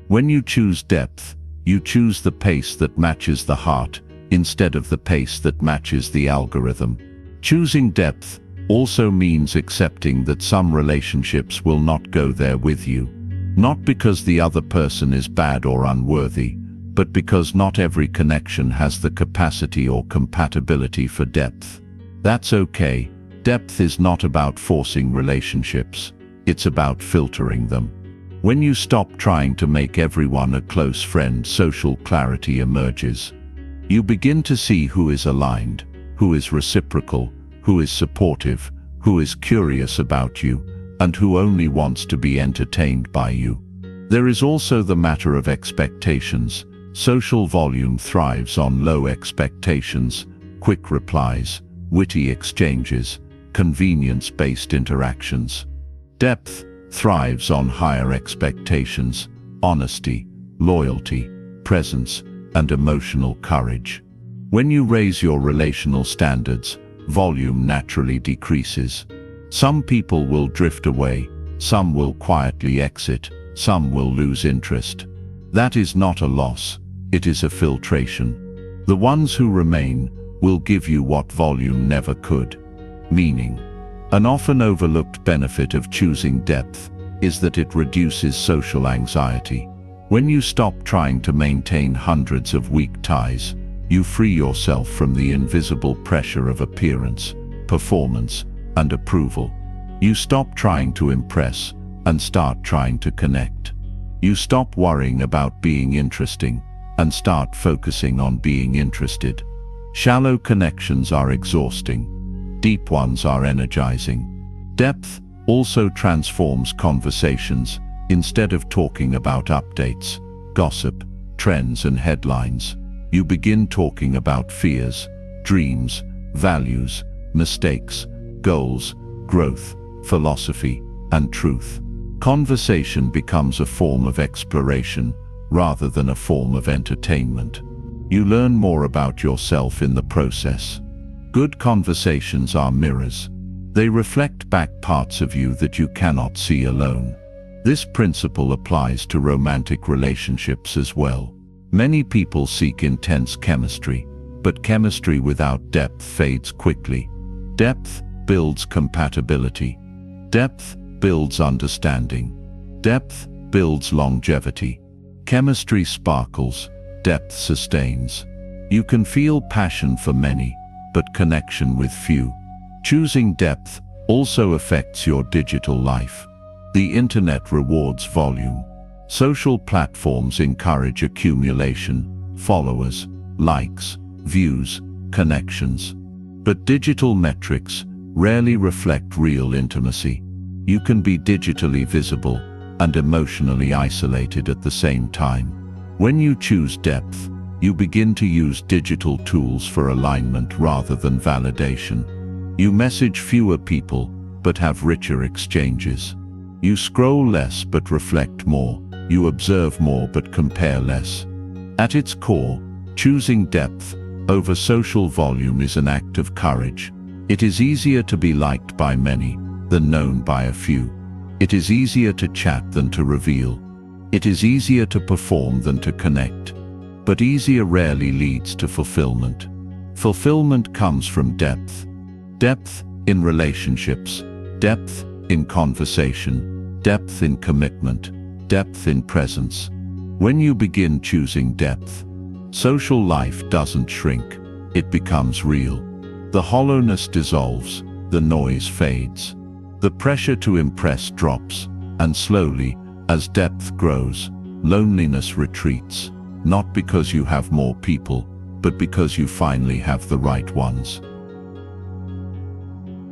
[SPEAKER 1] When you choose depth, you choose the pace that matches the heart, instead of the pace that matches the algorithm. Choosing depth also means accepting that some relationships will not go there with you. Not because the other person is bad or unworthy, but because not every connection has the capacity or compatibility for depth. That's okay. Depth is not about forcing relationships. It's about filtering them. When you stop trying to make everyone a close friend, social clarity emerges. You begin to see who is aligned, who is reciprocal, who is supportive, who is curious about you, and who only wants to be entertained by you. There is also the matter of expectations. Social volume thrives on low expectations, quick replies, witty exchanges, convenience-based interactions. Depth thrives on higher expectations, honesty, loyalty, presence, and emotional courage. When you raise your relational standards, volume naturally decreases. Some people will drift away, some will quietly exit, some will lose interest. That is not a loss, it is a filtration. The ones who remain will give you what volume never could: meaning. An often overlooked benefit of choosing depth is that it reduces social anxiety. When you stop trying to maintain hundreds of weak ties, you free yourself from the invisible pressure of appearance, performance, and approval. You stop trying to impress and start trying to connect. You stop worrying about being interesting and start focusing on being interested. Shallow connections are exhausting. Deep ones are energizing. Depth also transforms conversations. Instead of talking about updates, gossip, trends, and headlines, you begin talking about fears, dreams, values, mistakes, goals, growth, philosophy, and truth. Conversation becomes a form of exploration rather than a form of entertainment. You learn more about yourself in the process. Good conversations are mirrors. They reflect back parts of you that you cannot see alone. This principle applies to romantic relationships as well. Many people seek intense chemistry, but chemistry without depth fades quickly. Depth builds compatibility. Depth builds understanding. Depth builds longevity. Chemistry sparkles, depth sustains. You can feel passion for many, but connection with few. Choosing depth also affects your digital life. The internet rewards volume. Social platforms encourage accumulation, followers, likes, views, connections. But digital metrics rarely reflect real intimacy. You can be digitally visible and emotionally isolated at the same time. When you choose depth, you begin to use digital tools for alignment rather than validation. You message fewer people, but have richer exchanges. You scroll less but reflect more. You observe more but compare less. At its core, choosing depth over social volume is an act of courage. It is easier to be liked by many than known by a few. It is easier to chat than to reveal. It is easier to perform than to connect. But easier rarely leads to fulfillment. Fulfillment comes from depth. Depth in relationships, depth in conversation, depth in commitment, depth in presence. When you begin choosing depth, social life doesn't shrink, it becomes real. The hollowness dissolves, the noise fades. The pressure to impress drops, and slowly, as depth grows, loneliness retreats, not because you have more people, but because you finally have the right ones.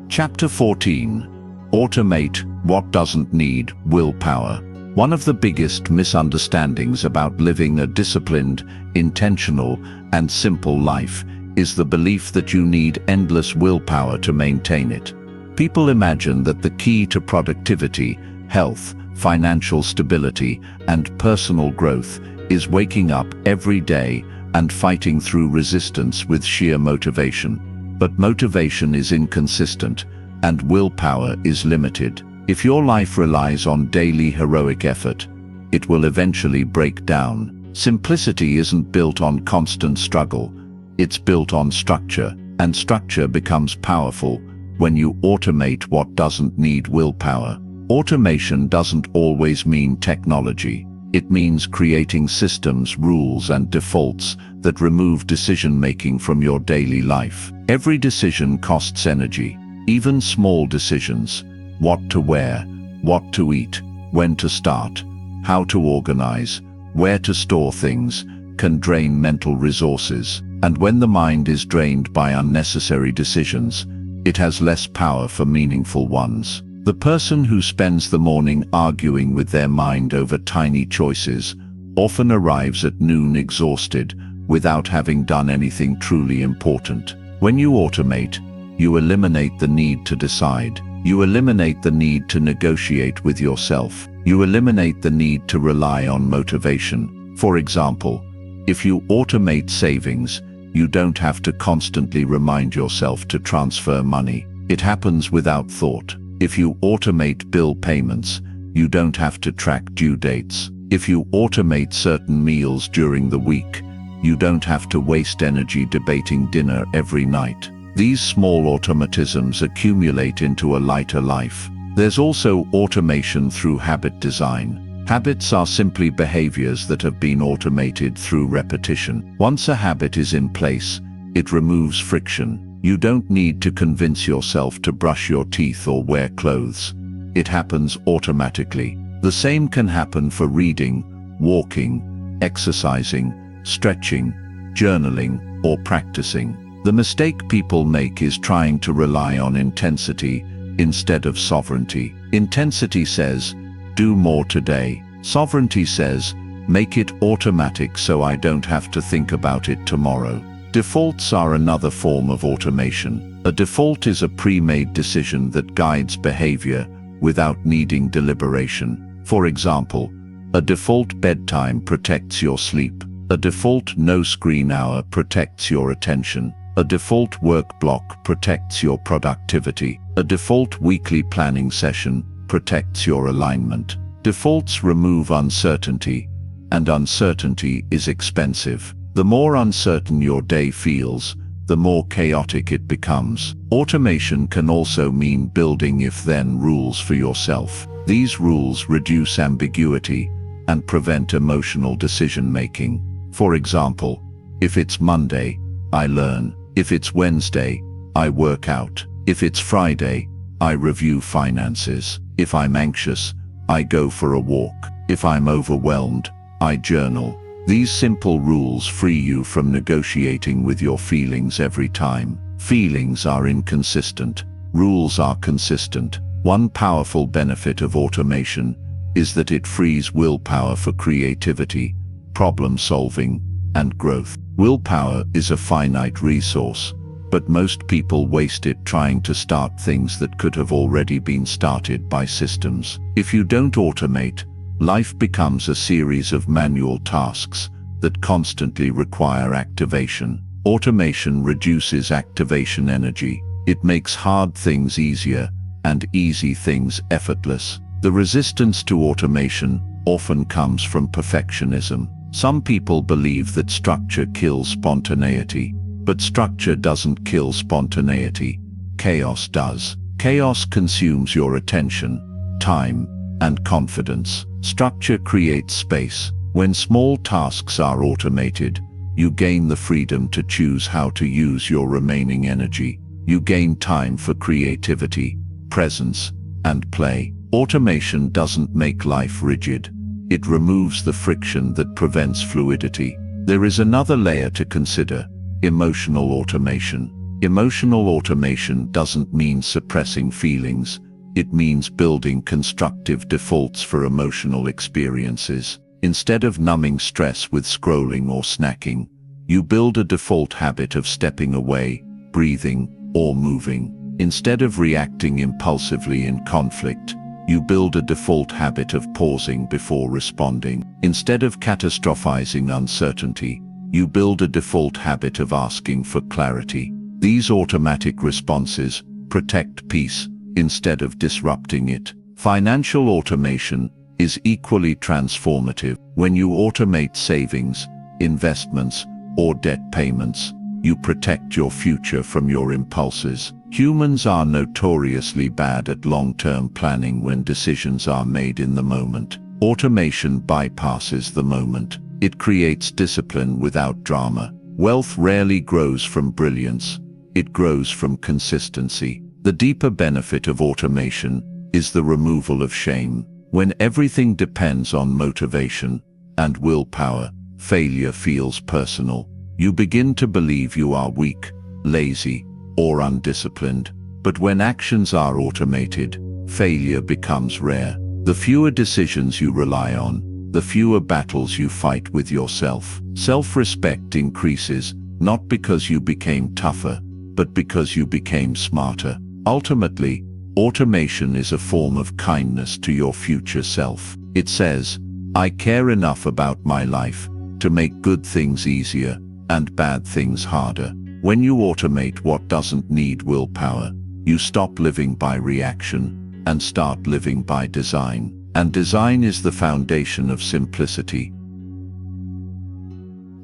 [SPEAKER 1] Chapter 14. Automate what doesn't need willpower. One of the biggest misunderstandings about living a disciplined, intentional, and simple life is the belief that you need endless willpower to maintain it. People imagine that the key to productivity, health, financial stability, and personal growth is waking up every day and fighting through resistance with sheer motivation. But motivation is inconsistent, and willpower is limited. If your life relies on daily heroic effort, it will eventually break down. Simplicity isn't built on constant struggle, it's built on structure, and structure becomes powerful when you automate what doesn't need willpower. Automation doesn't always mean technology. It means creating systems, rules, and defaults that remove decision-making from your daily life. Every decision costs energy, even small decisions. What to wear, what to eat, when to start, how to organize, where to store things, can drain mental resources. And when the mind is drained by unnecessary decisions, it has less power for meaningful ones. The person who spends the morning arguing with their mind over tiny choices often arrives at noon exhausted without having done anything truly important. When you automate, you eliminate the need to decide. You eliminate the need to negotiate with yourself. You eliminate the need to rely on motivation. For example, if you automate savings, you don't have to constantly remind yourself to transfer money. It happens without thought. If you automate bill payments, you don't have to track due dates. If you automate certain meals during the week, you don't have to waste energy debating dinner every night. These small automatisms accumulate into a lighter life. There's also automation through habit design. Habits are simply behaviors that have been automated through repetition. Once a habit is in place, it removes friction. You don't need to convince yourself to brush your teeth or wear clothes. It happens automatically. The same can happen for reading, walking, exercising, stretching, journaling, or practicing. The mistake people make is trying to rely on intensity instead of sovereignty. Intensity says, do more today. Sovereignty says, make it automatic so I don't have to think about it tomorrow. Defaults are another form of automation. A default is a pre-made decision that guides behavior without needing deliberation. For example, a default bedtime protects your sleep. A default no-screen hour protects your attention. A default work block protects your productivity. A default weekly planning session protects your alignment. Defaults remove uncertainty, and uncertainty is expensive. The more uncertain your day feels, the more chaotic it becomes. Automation can also mean building if-then rules for yourself. These rules reduce ambiguity and prevent emotional decision-making. For example, if it's Monday, I learn. If it's Wednesday, I work out. If it's Friday, I review finances. If I'm anxious, I go for a walk. If I'm overwhelmed, I journal. These simple rules free you from negotiating with your feelings every time. Feelings are inconsistent. Rules are consistent. One powerful benefit of automation is that it frees willpower for creativity, problem solving, and growth. Willpower is a finite resource, but most people waste it trying to start things that could have already been started by systems. If you don't automate, life becomes a series of manual tasks that constantly require activation. Automation reduces activation energy. It makes hard things easier and easy things effortless. The resistance to automation often comes from perfectionism. Some people believe that structure kills spontaneity, but structure doesn't kill spontaneity. Chaos does. Chaos consumes your attention, time, and confidence. Structure creates space. When small tasks are automated, you gain the freedom to choose how to use your remaining energy. You gain time for creativity, presence, and play. Automation doesn't make life rigid. It removes the friction that prevents fluidity. There is another layer to consider: emotional automation. Emotional automation doesn't mean suppressing feelings. It means building constructive defaults for emotional experiences. Instead of numbing stress with scrolling or snacking, you build a default habit of stepping away, breathing, or moving. Instead of reacting impulsively in conflict, you build a default habit of pausing before responding. Instead of catastrophizing uncertainty, you build a default habit of asking for clarity. These automatic responses protect peace instead of disrupting it. Financial automation is equally transformative. When you automate savings, investments, or debt payments, you protect your future from your impulses. Humans are notoriously bad at long-term planning when decisions are made in the moment. Automation bypasses the moment. It creates discipline without drama. Wealth rarely grows from brilliance. It grows from consistency. The deeper benefit of automation is the removal of shame. When everything depends on motivation and willpower, failure feels personal. You begin to believe you are weak, lazy, or undisciplined. But when actions are automated, failure becomes rare. The fewer decisions you rely on, the fewer battles you fight with yourself. Self-respect increases, not because you became tougher, but because you became smarter. Ultimately, automation is a form of kindness to your future self. It says, I care enough about my life to make good things easier and bad things harder. When you automate what doesn't need willpower, you stop living by reaction and start living by design. And design is the foundation of simplicity.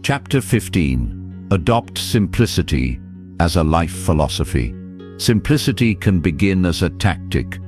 [SPEAKER 1] Chapter 15. Adopt simplicity as a life philosophy. Simplicity can begin as a tactic: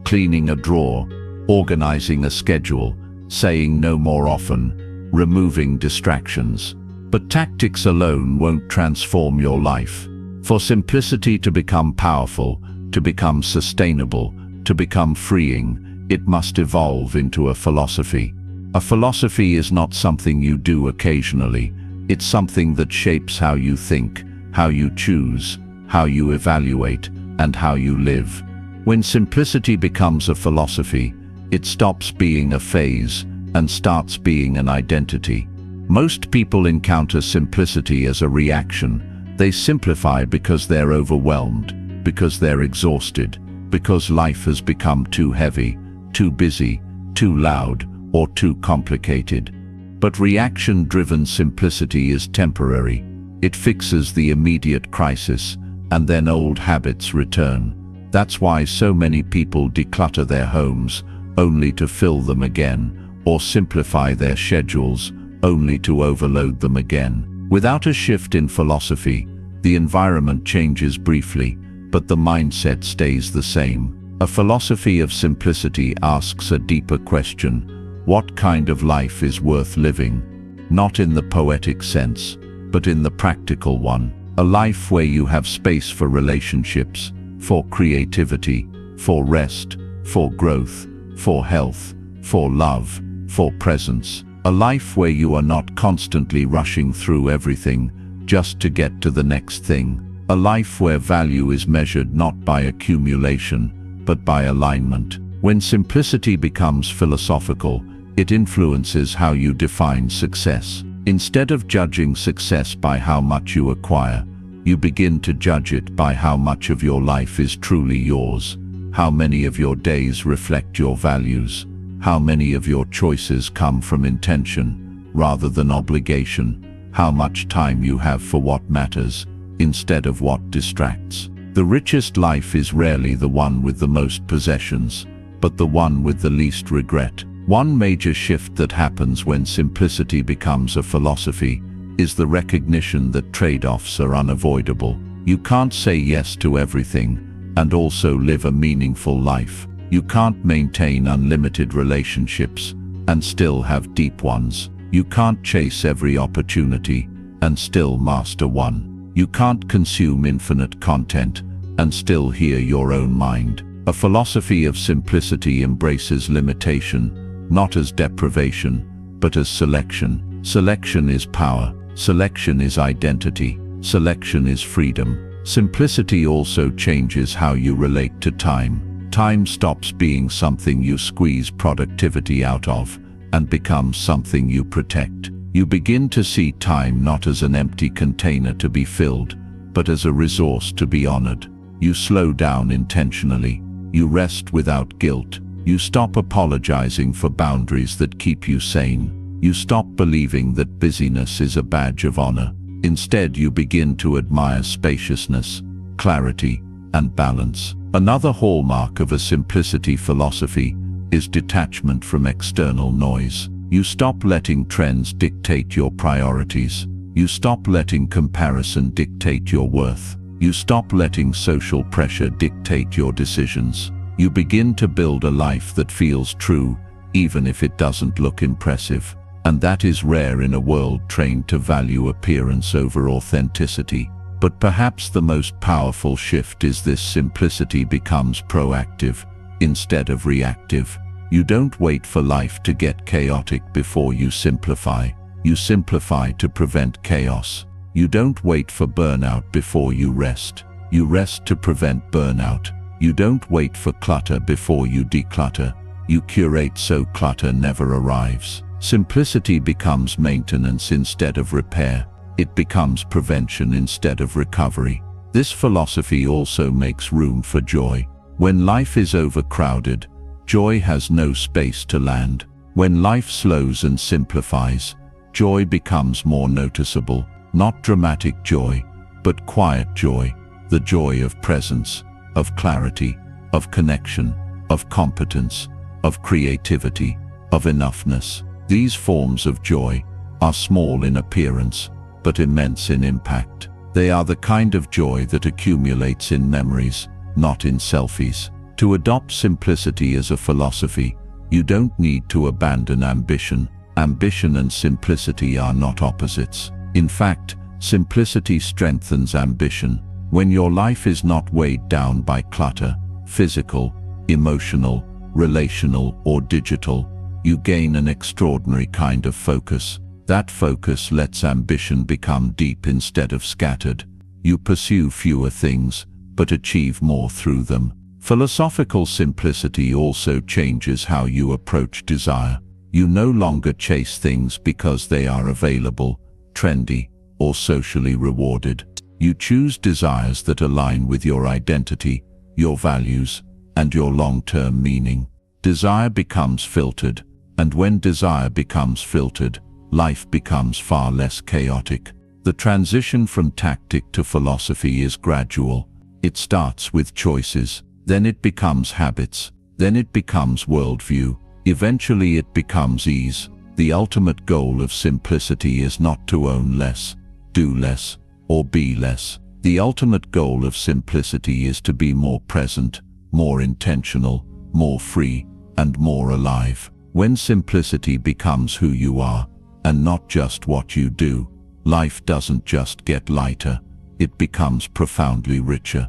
[SPEAKER 1] cleaning a drawer, organizing a schedule, saying no more often, removing distractions. But tactics alone won't transform your life. For simplicity to become powerful, to become sustainable, to become freeing, it must evolve into a philosophy. A philosophy is not something you do occasionally. It's something that shapes how you think, how you choose, how you evaluate, and how you live. When simplicity becomes a philosophy, it stops being a phase and starts being an identity. Most people encounter simplicity as a reaction. They simplify because they're overwhelmed, because they're exhausted, because life has become too heavy, too busy, too loud, or too complicated. But reaction-driven simplicity is temporary. It fixes the immediate crisis, and then old habits return. That's why so many people declutter their homes, only to fill them again, or simplify their schedules, only to overload them again. Without a shift in philosophy, the environment changes briefly, but the mindset stays the same. A philosophy of simplicity asks a deeper question: what kind of life is worth living? Not in the poetic sense, but in the practical one. A life where you have space for relationships, for creativity, for rest, for growth, for health, for love, for presence. A life where you are not constantly rushing through everything just to get to the next thing. A life where value is measured not by accumulation, but by alignment. When simplicity becomes philosophical, it influences how you define success. Instead of judging success by how much you acquire, you begin to judge it by how much of your life is truly yours, how many of your days reflect your values, how many of your choices come from intention rather than obligation, how much time you have for what matters, instead of what distracts. The richest life is rarely the one with the most possessions, but the one with the least regret. One major shift that happens when simplicity becomes a philosophy is the recognition that trade-offs are unavoidable. You can't say yes to everything and also live a meaningful life. You can't maintain unlimited relationships and still have deep ones. You can't chase every opportunity and still master one. You can't consume infinite content and still hear your own mind. A philosophy of simplicity embraces limitation, not as deprivation, but as selection. Selection is power. Selection is identity. Selection is freedom. Simplicity also changes how you relate to time. Time stops being something you squeeze productivity out of and becomes something you protect. You begin to see time not as an empty container to be filled, but as a resource to be honored. You slow down intentionally. You rest without guilt. You stop apologizing for boundaries that keep you sane. You stop believing that busyness is a badge of honor. Instead, you begin to admire spaciousness, clarity, and balance. Another hallmark of a simplicity philosophy is detachment from external noise. You stop letting trends dictate your priorities. You stop letting comparison dictate your worth. You stop letting social pressure dictate your decisions. You begin to build a life that feels true, even if it doesn't look impressive. And that is rare in a world trained to value appearance over authenticity. But perhaps the most powerful shift is this: simplicity becomes proactive instead of reactive. You don't wait for life to get chaotic before you simplify. You simplify to prevent chaos. You don't wait for burnout before you rest. You rest to prevent burnout. You don't wait for clutter before you declutter. You curate so clutter never arrives. Simplicity becomes maintenance instead of repair. It becomes prevention instead of recovery. This philosophy also makes room for joy. When life is overcrowded, joy has no space to land. When life slows and simplifies, joy becomes more noticeable. Not dramatic joy, but quiet joy. The joy of presence, of clarity, of connection, of competence, of creativity, of enoughness. These forms of joy are small in appearance, but immense in impact. They are the kind of joy that accumulates in memories, not in selfies. To adopt simplicity as a philosophy, you don't need to abandon ambition. Ambition and simplicity are not opposites. In fact, simplicity strengthens ambition. When your life is not weighed down by clutter, physical, emotional, relational, or digital, you gain an extraordinary kind of focus. That focus lets ambition become deep instead of scattered. You pursue fewer things, but achieve more through them. Philosophical simplicity also changes how you approach desire. You no longer chase things because they are available, trendy, or socially rewarded. You choose desires that align with your identity, your values, and your long-term meaning. Desire becomes filtered, and when desire becomes filtered, life becomes far less chaotic. The transition from tactic to philosophy is gradual. It starts with choices, then it becomes habits, then it becomes worldview. Eventually it becomes ease. The ultimate goal of simplicity is not to own less, do less, or be less. The ultimate goal of simplicity is to be more present, more intentional, more free, and more alive. When simplicity becomes who you are, and not just what you do, life doesn't just get lighter, it becomes profoundly richer.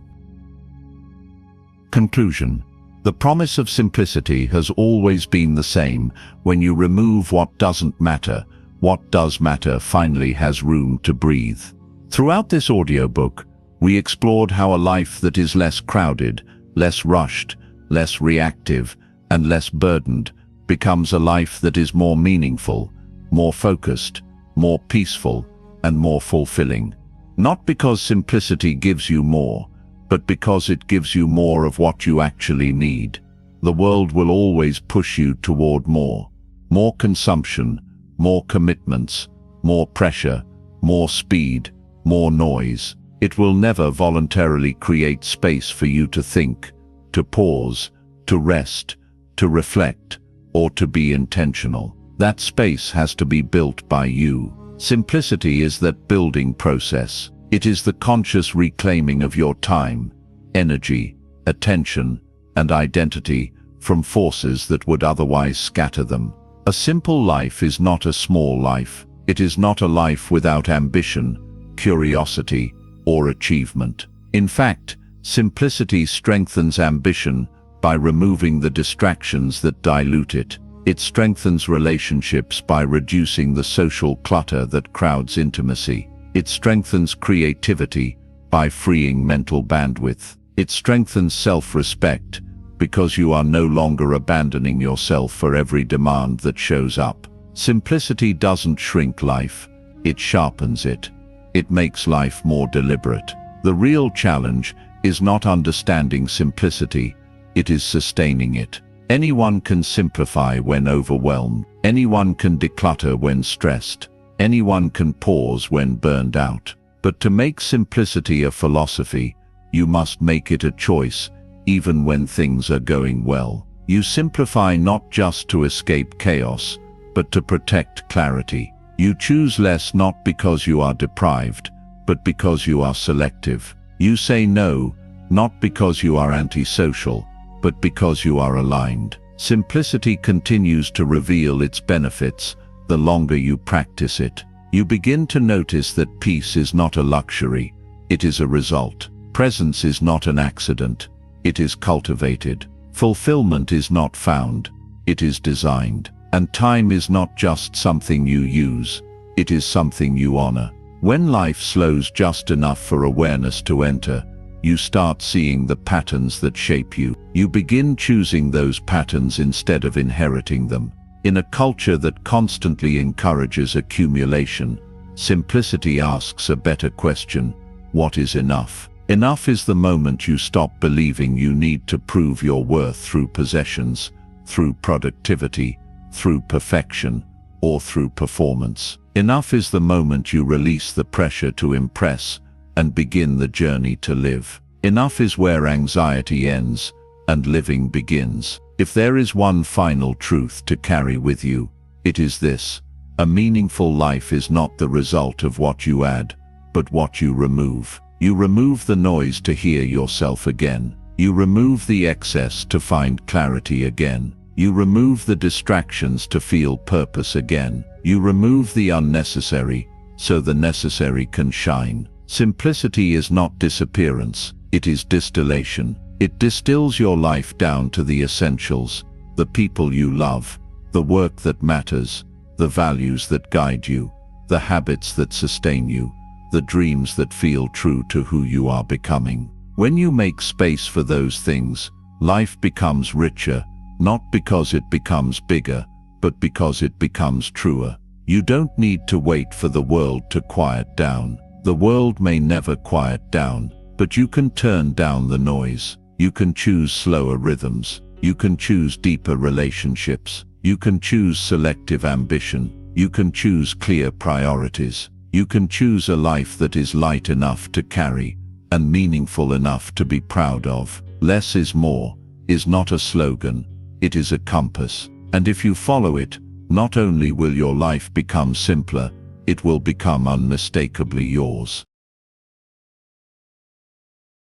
[SPEAKER 1] Conclusion. The promise of simplicity has always been the same. When you remove what doesn't matter, what does matter finally has room to breathe. Throughout this audiobook, we explored how a life that is less crowded, less rushed, less reactive, and less burdened becomes a life that is more meaningful, more focused, more peaceful, and more fulfilling. Not because simplicity gives you more, but because it gives you more of what you actually need. The world will always push you toward more. More consumption, more commitments, more pressure, more speed, more noise. It will never voluntarily create space for you to think, to pause, to rest, to reflect, or to be intentional. That space has to be built by you. Simplicity is that building process. It is the conscious reclaiming of your time, energy, attention, and identity from forces that would otherwise scatter them. A simple life is not a small life. It is not a life without ambition, curiosity, or achievement. In fact, simplicity strengthens ambition by removing the distractions that dilute it. It strengthens relationships by reducing the social clutter that crowds intimacy. It strengthens creativity by freeing mental bandwidth. It strengthens self-respect because you are no longer abandoning yourself for every demand that shows up. Simplicity doesn't shrink life, it sharpens it. It makes life more deliberate. The real challenge is not understanding simplicity, it is sustaining it. Anyone can simplify when overwhelmed. Anyone can declutter when stressed. Anyone can pause when burned out. But to make simplicity a philosophy, you must make it a choice, even when things are going well. You simplify not just to escape chaos, but to protect clarity. You choose less not because you are deprived, but because you are selective. You say no, not because you are antisocial, but because you are aligned. Simplicity continues to reveal its benefits the longer you practice it. You begin to notice that peace is not a luxury, it is a result. Presence is not an accident, it is cultivated. Fulfillment is not found, it is designed. And time is not just something you use, it is something you honor. When life slows just enough for awareness to enter, you start seeing the patterns that shape you. You begin choosing those patterns instead of inheriting them. In a culture that constantly encourages accumulation, simplicity asks a better question: what is enough? Enough is the moment you stop believing you need to prove your worth through possessions, through productivity, through perfection, or through performance. Enough is the moment you release the pressure to impress and begin the journey to live. Enough is where anxiety ends and living begins. If there is one final truth to carry with you, it is this: a meaningful life is not the result of what you add, but what you remove. You remove the noise to hear yourself again. You remove the excess to find clarity again. You remove the distractions to feel purpose again. You remove the unnecessary so the necessary can shine. Simplicity is not disappearance, it is distillation. It distills your life down to the essentials: the people you love, the work that matters, the values that guide you, the habits that sustain you, the dreams that feel true to who you are becoming. When you make space for those things, life becomes richer, not because it becomes bigger, but because it becomes truer. You don't need to wait for the world to quiet down. The world may never quiet down, but you can turn down the noise. You can choose slower rhythms. You can choose deeper relationships. You can choose selective ambition. You can choose clear priorities. You can choose a life that is light enough to carry and meaningful enough to be proud of. Less is more is not a slogan, it is a compass. And if you follow it, not only will your life become simpler, it will become unmistakably yours.